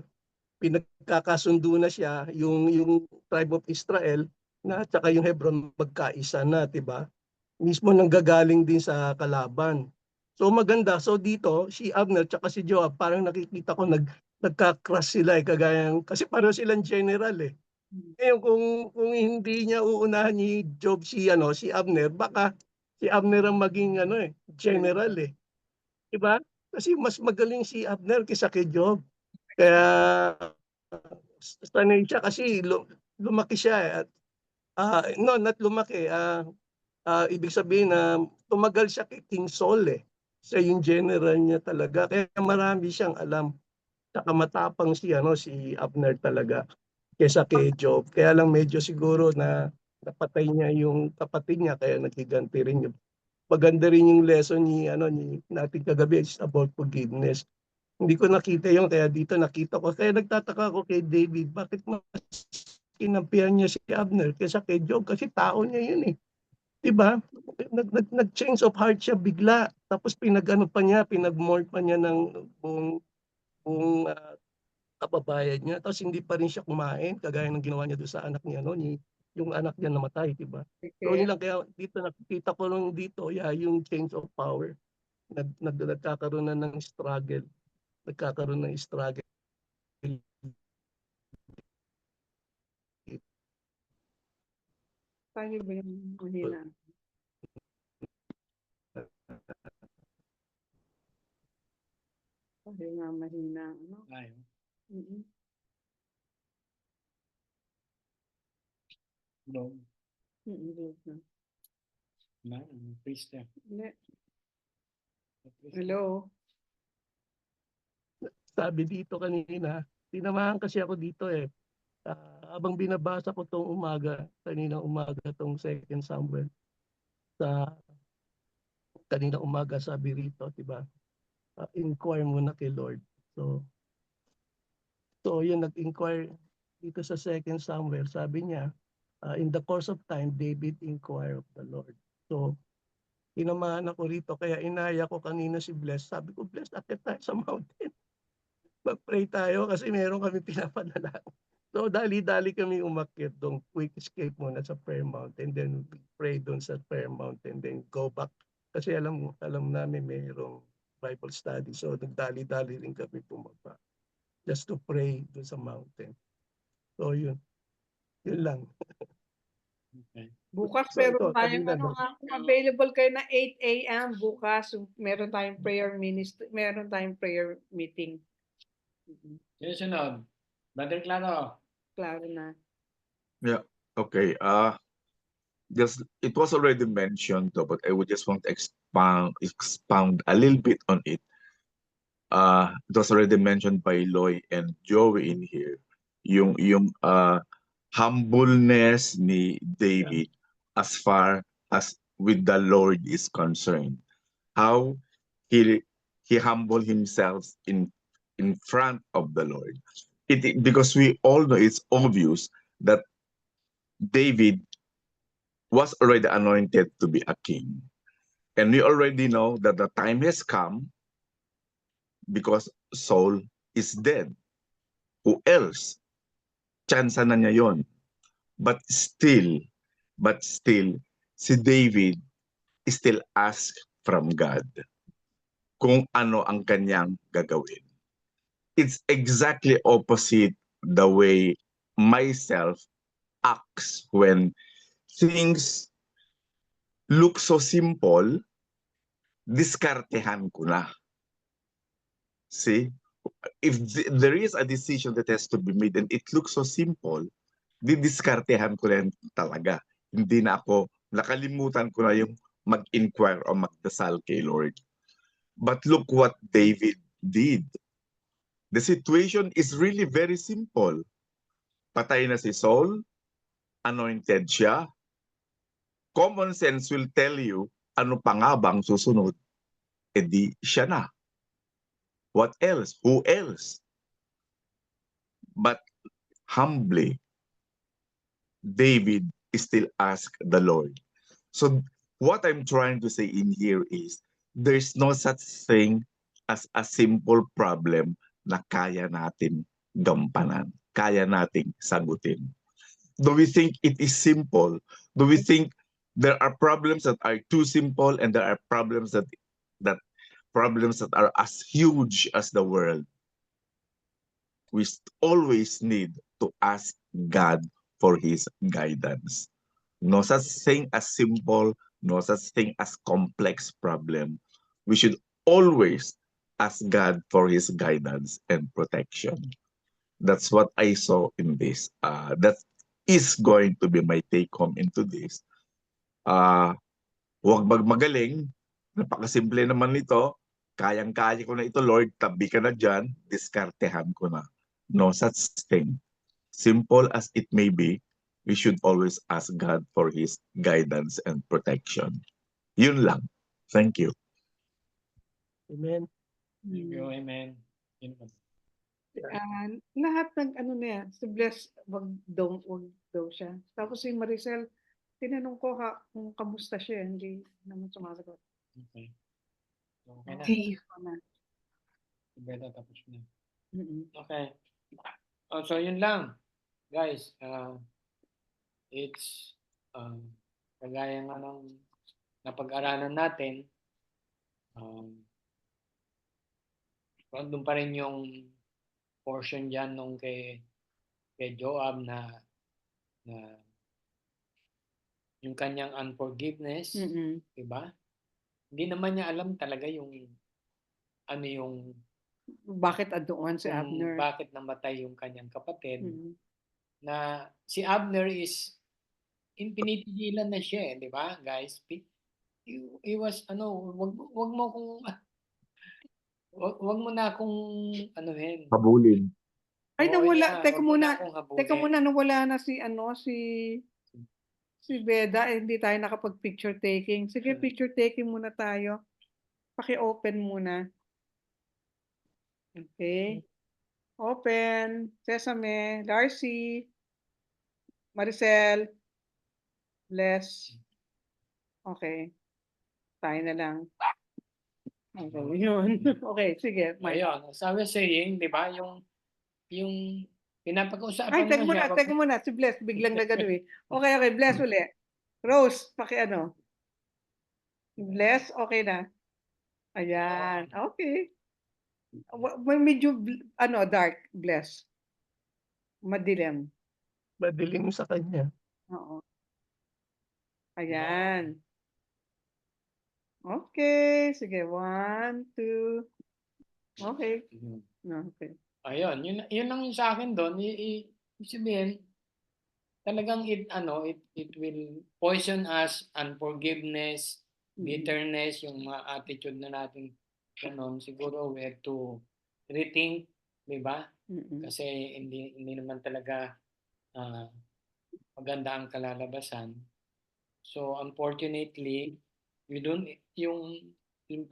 pinagkakasundo na siya yung tribe of Israel na at saka yung Hebron magkaisa na, 'di ba? Mismo nanggagaling din sa kalaban. So maganda. So dito si Abner at saka si Joab parang nakikita ko nagka-crush sila eh, kagaya kasi pareho silang general eh. Ngayon kung hindi niya uunahan ni Job si Abner, baka si Abner ang maging general eh. 'Di ba? Kasi mas magaling si Abner kaysa kay Job. Kaya sanay siya kasi lumaki siya eh. No, not lumaki. Ibig sabihin na tumagal siya kay King Saul eh. Siya yung general niya talaga. Kaya marami siyang alam. Saka matapang si Abner talaga kaysa kay Job. Kaya lang medyo siguro na napatay niya yung kapatid niya kaya naghiganti rin yung maganda rin yung lesson ni natin kagabi is about forgiveness. Hindi ko nakita yun, kaya dito nakita ko. Kaya nagtataka ako kay David, bakit mas kinampihan niya si Abner kaysa kay Job? Kasi tao niya yun eh. Diba? Nag-change of heart siya bigla. Tapos pinag-mourn pa niya ng buong kababayan niya. Tapos hindi pa rin siya kumain, kagaya ng ginawa niya doon sa anak niya, yung anak niya namatay, diba? So yun lang, kaya dito nakikita ko lang dito, yung change of power. Nagkakaroon na ng struggle. Nagkakaroon ng struggle. Tayo ba yung mahina? Tayo nga mahina. Ano? Ayaw. No. Please there. Hello? Sabi dito kanina, tinamahan kasi ako dito eh. Habang binabasa ko tong kaninang umaga tong Second Samuel, kaninang umaga sabi rito, diba? Inquire muna kay Lord. So yun, nag-inquire dito sa Second Samuel, sabi niya, in the course of time, David inquired of the Lord. So, tinamahan ako rito, kaya inaya ko kanina si Bless. Sabi ko, Bless, akit tayo sa mountain. Mag-pray tayo kasi meron kami pinapadala. So, dali-dali kami umakyat doon. Quick escape muna sa prayer mountain. Then, pray doon sa prayer mountain. Then, go back. Kasi alam namin mayroong Bible study. So, nagdali-dali rin kami pumaba. Just to pray doon sa mountain. So, yun. Yun lang. Okay. Bukas So, meron ito, tayong kanina, available kayo na 8 a.m. bukas. Meron tayong prayer ministry, meron tayong prayer meeting. Sunod. Brother Claro. Klaro na. Yeah. Okay. Just it was already mentioned, though, but I would just want to expound a little bit on it. It was already mentioned by Loy and Joey in here. Yung humbleness ni David as far as with the Lord is concerned. how he humbled himself in front of the Lord. Because we all know it's obvious that David was already anointed to be a king. And we already know that the time has come because Saul is dead. Who else? Tsansa na niya yon. But still, si David still asked from God kung ano ang kanyang gagawin. It's exactly opposite the way myself acts when things look so simple, diskartehan ko na. See? If there is a decision that has to be made and it looks so simple, didiskartehan ko rin talaga. Hindi na ako, nakalimutan ko na yung mag-inquire o magdasal kay Lord. But look what David did. The situation is really very simple. Patay na si Saul, anointed siya. Common sense will tell you, ano pa nga bang susunod? E di siya na. What else? Who else? But humbly, David still asked the Lord. So what I'm trying to say in here is, there's no such thing as a simple problem na kaya natin gampanan, kaya nating sagutin. Do we think it is simple? Do we think there are problems that are too simple and there are problems that are as huge as the world? We always need to ask God for his guidance. No such thing as simple, no such thing as complex problem. We should always ask God for his guidance and protection. That's what I saw in this. That is going to be my take home into this. Huwag magmagaling. Napakasimple naman nito. Kayang-kaya ko na ito, Lord. Tabi ka na dyan. Diskartehan ko na. No such thing. Simple as it may be, we should always ask God for his guidance and protection. Yun lang. Thank you. Amen. Thank you, amen. Yun po. Lahat ng ano na yan, si Bless, wag daw siya. Tapos si Maricel, tinanong ko kung kamusta siya, hindi naman sumasagot. Okay. Okay na. Okay. Beta tapos na. Mm-mm. Okay. So yun lang. Guys, it's kagaya nga ng napag-aralan natin, doon pa rin yung portion dyan nung kay Joab na yung kanyang unforgiveness, Mm-mm. diba? Hindi naman niya alam talaga yung ano yung Bakit adoon si kung Abner? bakit namatay yung kanyang kapatid. Mm-mm. Na si Abner is pinitigilan na siya, di ba, guys? He was wag mo kung wag mo na akong anuhin. Habulin. Ay, Oo, nawala. yeah, Teka wag mo na muna. akong habulin. Teka muna, nawala na si Beda. Hindi tayo nakapag-picture taking. Sige, picture taking muna tayo. Paki-open muna. Okay. Open. Sesame. Darcy. Maricel. Bless. Okay. Tayo na lang. Okay, yun. Okay, sige. Mike. Ayun, sabi saying, di ba, yung pinapag-usapan Ay, teka mo siya. muna, Si Bless, biglang nagano eh. Okay, Bless uli. Rose, ano. Bless, okay na. Ayan, okay. May medyo, dark, Bless. Madilim. Madilim sa kanya. Oo. Ayan. Okay, sige. 1, 2. Okay. Okay. Ayun, yun lang yung sa akin doon. Sabihin, talagang it will poison us, unforgiveness, bitterness, yung mga attitude na natin ganon. Siguro we have to rethink, di ba? Kasi hindi naman talaga maganda ang kalalabasan. So unfortunately, yung yung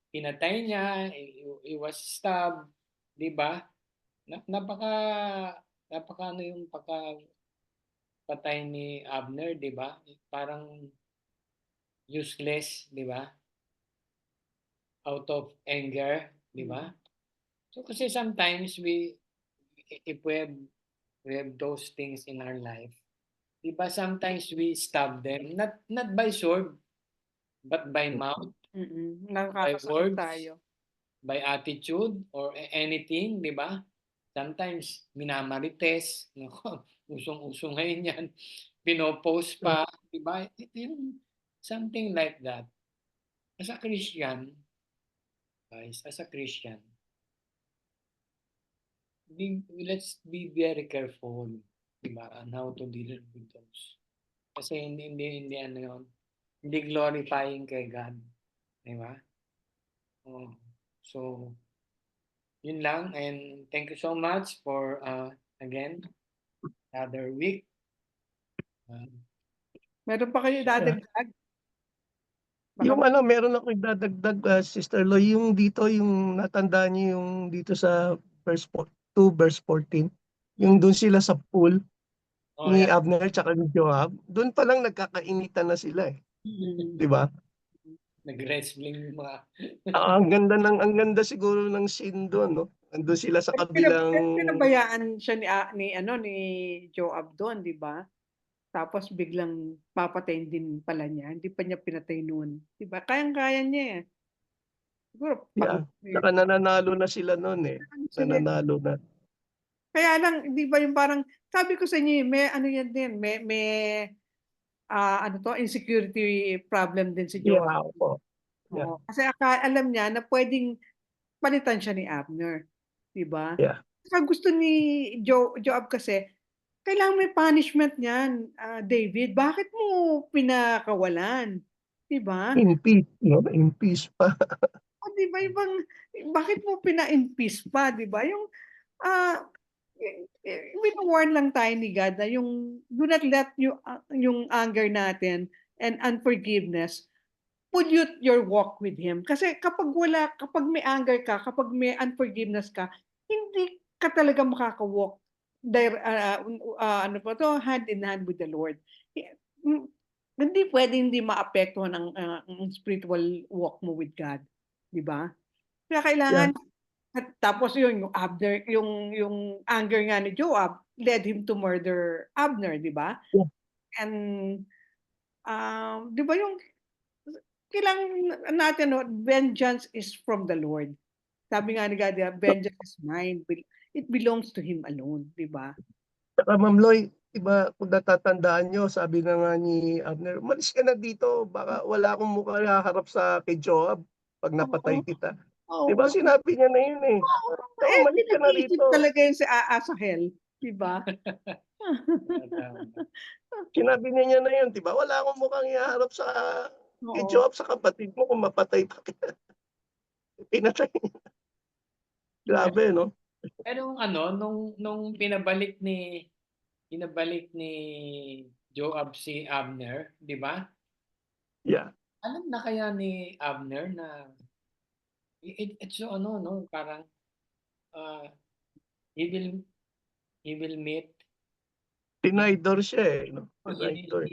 pinatay niya, he was stabbed, 'di ba? Napaka ano yung pagkapatay ni Abner, 'di ba? Parang useless, 'di ba? Out of anger, 'di ba? So kasi sometimes if we have those things in our life, 'di ba? Sometimes we stab them, not by sword, but by mouth, by Nakakasakit words, tayo. by attitude, or anything, 'di ba? Sometimes minamarites, nako, usong-uso ngayon 'yan. Pinopost pa, 'di ba? Yung something like that. As a Christian, guys, as a Christian, let's be very careful, 'di ba? On how to deal with those. Kasi hindi ano 'yon. Hindi glorifying kay God, 'di ba? Oh. So, yun lang, and thank you so much for again another week. Meron pa kayo dadagdag? Yung meron ako idadagdag, Sister Loy, yung dito, yung natandaan niyo yung dito sa verse 2, verse 14, yung doon sila sa pool Oh, ni yeah. Abner tsaka ni Joab, doon pa lang nagkakainitan na sila eh. Di ba? Nag-wrestling yung mga... Ang ganda siguro ng scene doon, no? Andun sila sa kabilang... Pinabayaan siya ni Joab doon, di ba? Tapos biglang papatayin din pala niya. Hindi pa niya pinatay noon. Di ba? Kayang-kaya niya eh. Siguro, Yeah. Saka nananalo na sila noon eh. Nananalo na. Kaya lang, di ba yung parang, sabi ko sa inyo, may ano yan din, may insecurity problem din si Joab. Yeah, opo. Yeah. Oo. Kasi alam niya na pwedeng palitan siya ni Abner. Di ba? Yeah. Saka gusto ni Joab kasi, kailangan may punishment niyan, David. Bakit mo pinakawalan? Di ba? In peace pa. Di ba? Bakit mo pina-in-peace pa? Di ba? Yung, win-warn lang tayo ni God na yung do not let yung anger natin and unforgiveness pollute your walk with Him. Kasi kapag may anger ka, kapag may unforgiveness ka, hindi ka talaga makaka-walk hand in hand with the Lord. Hindi pwedeng hindi maapektuhan ang spiritual walk mo with God. Di ba? Kaya kailangan tapos yung Abner, yung anger nga ni Joab led him to murder Abner, di ba? Yeah. And di ba yung kailangan natin, vengeance is from the Lord. Sabi nga ni God, vengeance is mine. It belongs to Him alone, di ba? Saka Ma'am Loy, iba, kung natatandaan nyo, sabi na nga ni Abner, umalis ka na dito, baka wala akong mukha harap sa kay Joab pag napatay kita. Oh, Diba sinabi niya na yun eh. Umalis ka na pinag-iisip rito. talaga yun si Asahel, di ba? Sinabi niya na yun, diba? Wala akong mukhang iharap sa kay Joab, sa kapatid mo kung mapatay pa kita. Pinatay niya. Grabe, no? Pero nung pinabalik ni Joab si Abner, di ba? Yeah. Alam na kaya ni Abner na it's so parang he will meet. Tinidor siya eh, no? Tinidor.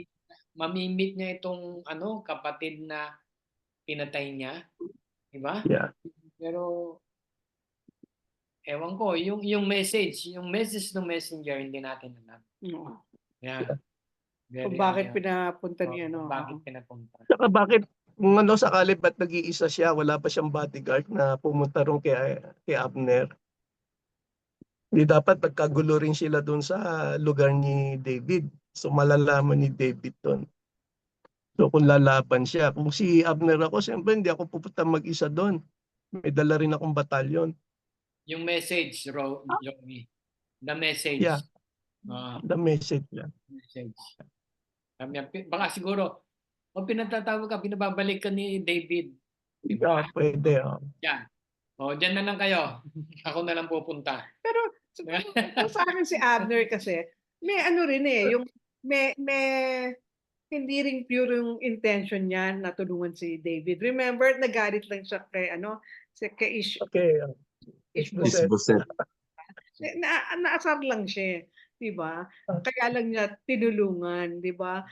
Mamimit niya itong kapatid na pinatay niya, di ba? Yeah. Pero ewan ko, yung message ng messenger hindi natin alam. Yeah. Kung bakit pinapunta niya, no? Bakit pinapunta? Saka bakit, kung sakali ba't nag-iisa siya, wala pa siyang bodyguard na pumunta ron kay Abner. Hindi dapat nagkagulo rin sila doon sa lugar ni David. So malalaman ni David doon. So kung lalaban siya, kung si Abner ako, siyempre hindi ako pupunta mag-isa doon. May dala rin akong batalyon. Yung message, Joey. The message. Yeah. The message lang. Message. Baka siguro, pinatatawag ka, pinababalik ka ni David. Diba? Pwede. Yan. Dyan na lang kayo. Ako na lang pupunta. Pero sa akin si Abner kasi, may rin yung may hindi rin pure yung intention niya na tulungan si David. Remember, nagalit lang siya kay kay Okay. Ishbosheth. Isboset. Naasar lang siya, 'di ba? Ah. Kaya lang niya tinulungan, 'di ba?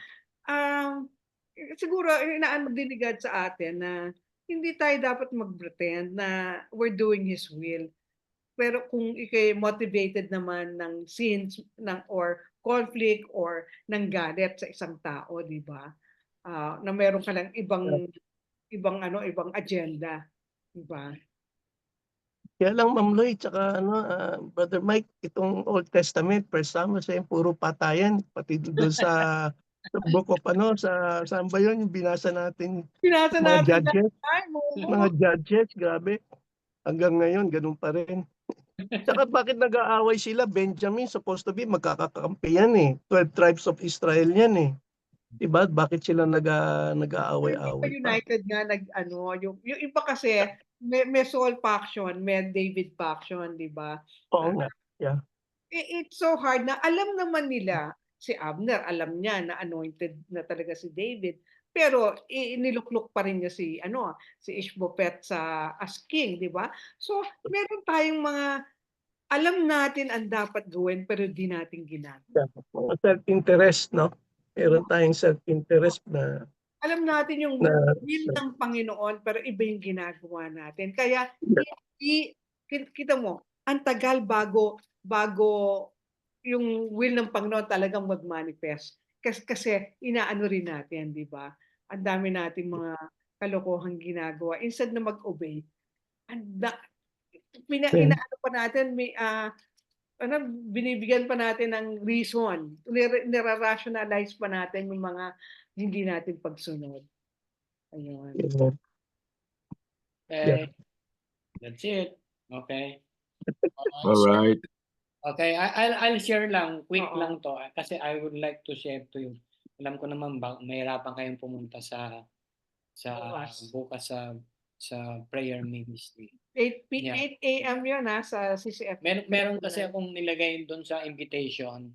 Siguro inaano din ni God sa atin na hindi tayo dapat mag-pretend na we're doing His will. Pero kung ikay motivated naman ng sins or conflict or ng galit sa isang tao, 'di ba? Na meron ka lang ibang agenda, 'di ba? Kaya lang Ma'am Lloyd, tsaka Brother Mike, itong Old Testament, First Samuel, puro patayan, pati doon sa book of saan ba yun, yung binasa natin, Pinasa mga natin judges, mo. grabe, hanggang ngayon, ganun pa rin. Tsaka bakit nag-aaway sila? Benjamin, supposed to be, magkakakampi yan eh. 12 tribes of Israel yan eh. Diba? Bakit sila Hindi nag-aaway-aaway pa pa? united nga yung iba kasi may Saul faction, may David faction, 'di ba? Oo nga. Yeah. It's so hard na alam naman nila si Abner, alam niya na anointed na talaga si David. Pero iniluklok pa rin niya si Ishbosheth as king, 'di ba? So, meron tayong mga alam natin ang dapat gawin pero di natin ginagawa. Yeah. Mga self-interest, no? Meron tayong self-interest na Alam natin yung na will ng Panginoon pero iba yung ginagawa natin. Kaya kita mo, ang tagal bago yung will ng Panginoon talagang mag-manifest. Kasi inaano rin natin, di ba? Ang dami nating mga kalokohang ginagawa. Instead na mag-obey, inaano pa natin, binibigyan pa natin ng reason. Nira-rationalize pa natin yung mga hindi natin pagsunod. Ayun. Okay. That's it. Okay. All right. Okay, I'll share lang, quick Oo. lang to kasi I would like to share to you. Alam ko naman mahirapan kayong pumunta sa bukas sa prayer ministry. 8 Yeah. a.m. yun sa CCF. Meron kasi akong nilagay doon sa invitation,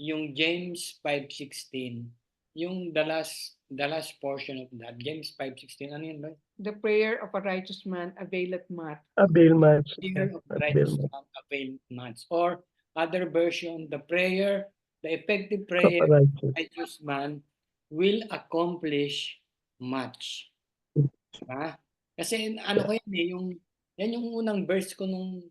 yung James 5:16, yung the last portion of that. James 5:16, ano yun ba? The prayer of a righteous man availeth much. avail much. Prayer of Avail righteous much. man avail much. Or other version, the effective Of prayer a of righteous. a righteous man will accomplish much. Diba? Kasi ko yan yung unang verse ko nung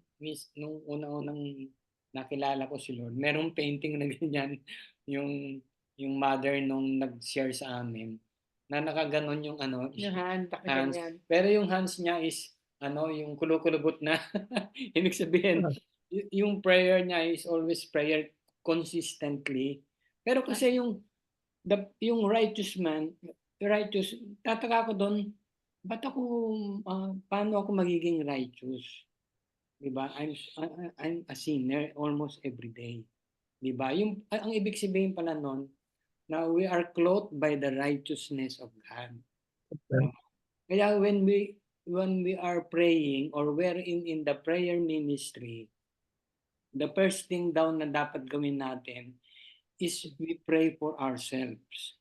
unang nakilala ko si Lord. Merong painting na ganyan yung mother nung nag-share sa amin na nakaganon yung Yung hand, hands. ganyan. Pero yung hands niya is yung kulukulubot na. Ibig sabihin, yung prayer niya is always prayer consistently. Pero kasi yung righteous man, tataka ko doon, paano ako magiging righteous? Diba? I'm a sinner almost every day. Diba? Ang ibig sabihin pala nun, na we are clothed by the righteousness of God. Kaya when we are praying or we're in the prayer ministry, the first thing daw na dapat gawin natin is we pray for ourselves.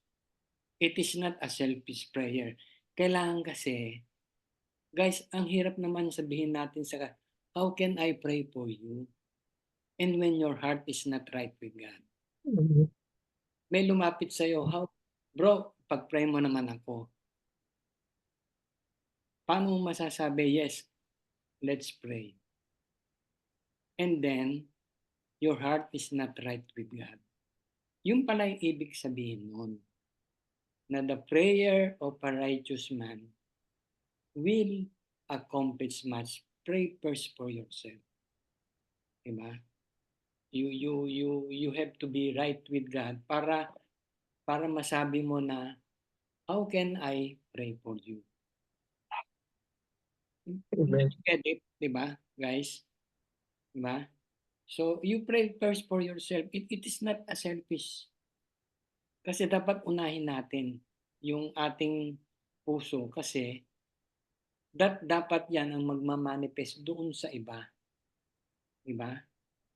It is not a selfish prayer. Kailangan kasi, guys, ang hirap naman sabihin natin how can I pray for you? And when your heart is not right with God. May lumapit sa'yo, bro, pag-pray mo naman ako. Paano mo masasabi, yes, let's pray. And then, your heart is not right with God. Yung pala yung ibig sabihin nun, na the prayer of a righteous man will accomplish much. Pray first for yourself. Diba? You have to be right with God para masabi mo na, how can I pray for you? Get it, diba, guys? Diba? So, you pray first for yourself. It is not a selfish. Kasi dapat unahin natin yung ating puso kasi dapat yan ang magmamanifest doon sa iba. Diba?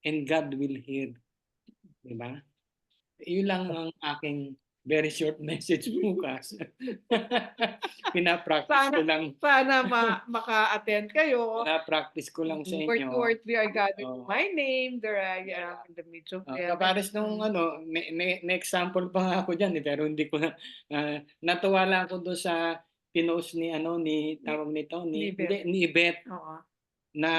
And God will hear. Diba? Yun lang ang aking very short message bukas. Pinapractice ko lang. Sana maka-attend kayo. Pinapractice ko lang sa Word to inyo. word, we are gathered Oo. my name, there I am in the midst of them. Kapares nung ano, may example pa nga ako diyan pero hindi ko na natuwa lang ako doon sa pinost ni tawag nito Ni Yvette. ni Yvette Oo. na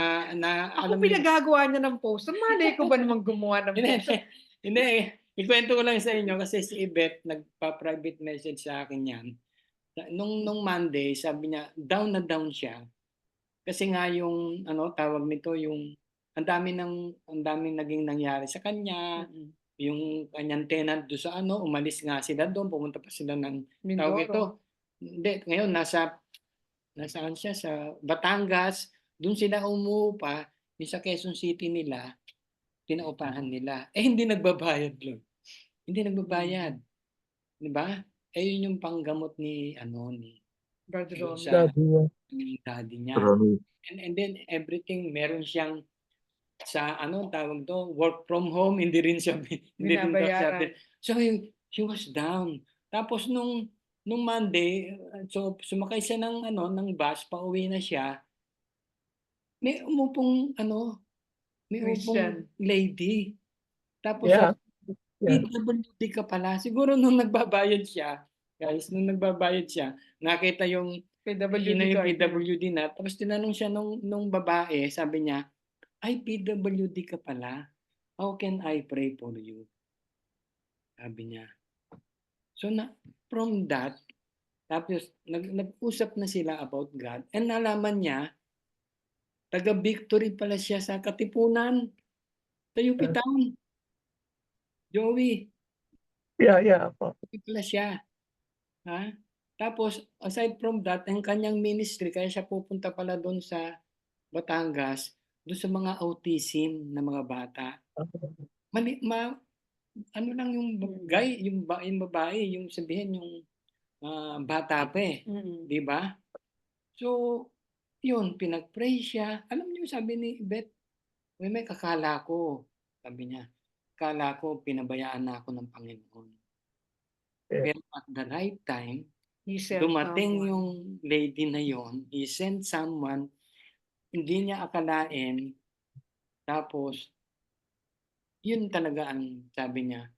Ako alam niyo- pinagagawa niya ng post. Malay ko ba namang gumawa ng Hindi, post? hindi. Ikwento ko lang sa inyo kasi si Yvette nagpa-private message sa akin yan. Nung Monday, sabi niya, down na down siya. Kasi nga yung tawag nito, yung ang daming naging nangyari sa kanya. Yung kanyang tenant doon sa umalis nga sila doon, pumunta pa sila ng tawag ito. Mindoro. Hindi, ngayon nasaan siya sa Batangas, doon sila umuupa, yung sa Quezon City nila, pinaupahan nila. Hindi nagbabayad, Lord. Hindi nagbabayad. 'Di ba? Yun yung panggamot ni Brother yung Romy. sa Daddy, daddy niya. Romy. And then everything meron siyang sa tawag to, work from home, hindi rin Binabayaran. So he was down. Tapos nung Monday, so sumakay siya ng bus, pauwi na siya. May umupong Christian. lady. Tapos Yeah. Yeah. PWD ka pala. Siguro nung nagbabayad siya, guys, nakita yung PWD yung card. PWD na. Tapos tinanong siya nung babae, sabi niya, ay, PWD ka pala. How can I pray for you? Sabi niya. So, from that, tapos nag-usap na sila about God. And nalaman niya, taga-victory pala siya sa Katipunan. Sa UP Town. Joey. Yeah. Po. Pala siya. Ha? Tapos, aside from that, ang kanyang ministry, kaya siya pupunta pala doon sa Batangas, doon sa mga autism na mga bata. Ano lang yung guy, yung babae, yung sabihin yung bata pa di ba? So, yun, pinag-pray siya. Alam niyo, sabi ni Beth, may kakala ko. Sabi niya, kala ko pinabayaan na ako ng Panginoon. Pero at the right time, dumating yung lady na yon, he sent someone, hindi niya akalain, tapos, yun talaga ang sabi niya,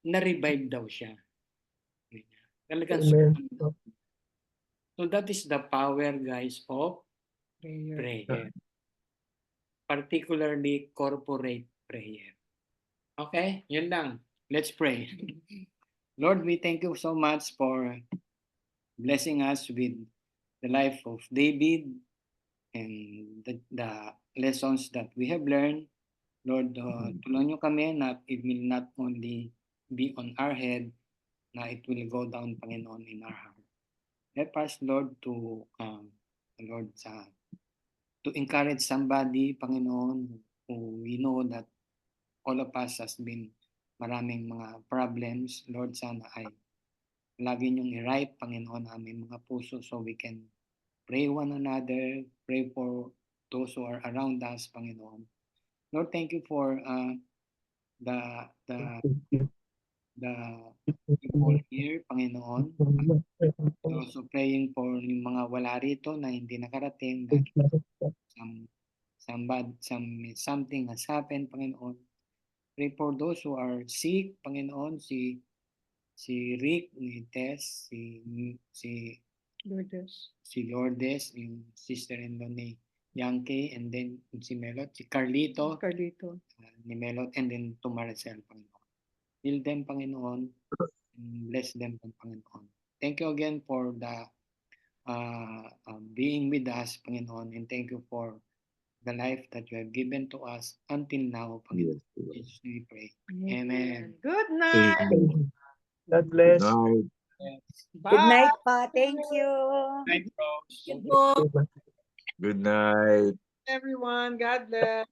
na-revive daw siya. Talagang so that is the power, guys, of prayer. Particularly corporate prayer. Okay? Yun lang. Let's pray. Lord, we thank you so much for blessing us with the life of David and the lessons that we have learned. Lord, tulungan niyo kami na it will not only be on our head, na it will go down, Panginoon, in our heart. Help us, Lord, to encourage somebody, Panginoon, who we know that all of us has been maraming mga problems. Lord, sana ay lagi niyong i-right, Panginoon, aming mga puso so we can pray one another, pray for those who are around us, Panginoon. Lord, thank you for the people here, Panginoon. Also praying for yung mga wala rito na hindi nakarating, that something has happened, Panginoon. Pray for those who are sick, Panginoon, si Rick, ni Tess, si Lourdes, yung sister-in-law ni Yankee, and then si Melot, si Carlito, ni Melot, and then to Maricel, Panginoon. Heal them, Panginoon, and bless them, Panginoon. Thank you again for the being with us, Panginoon, and thank you for the life that you have given to us until now, Panginoon. Yes. We pray. Amen. Good night. God bless. Night. Good night pa. Thank you. Night, Rose. Good night, Good night. everyone. God bless.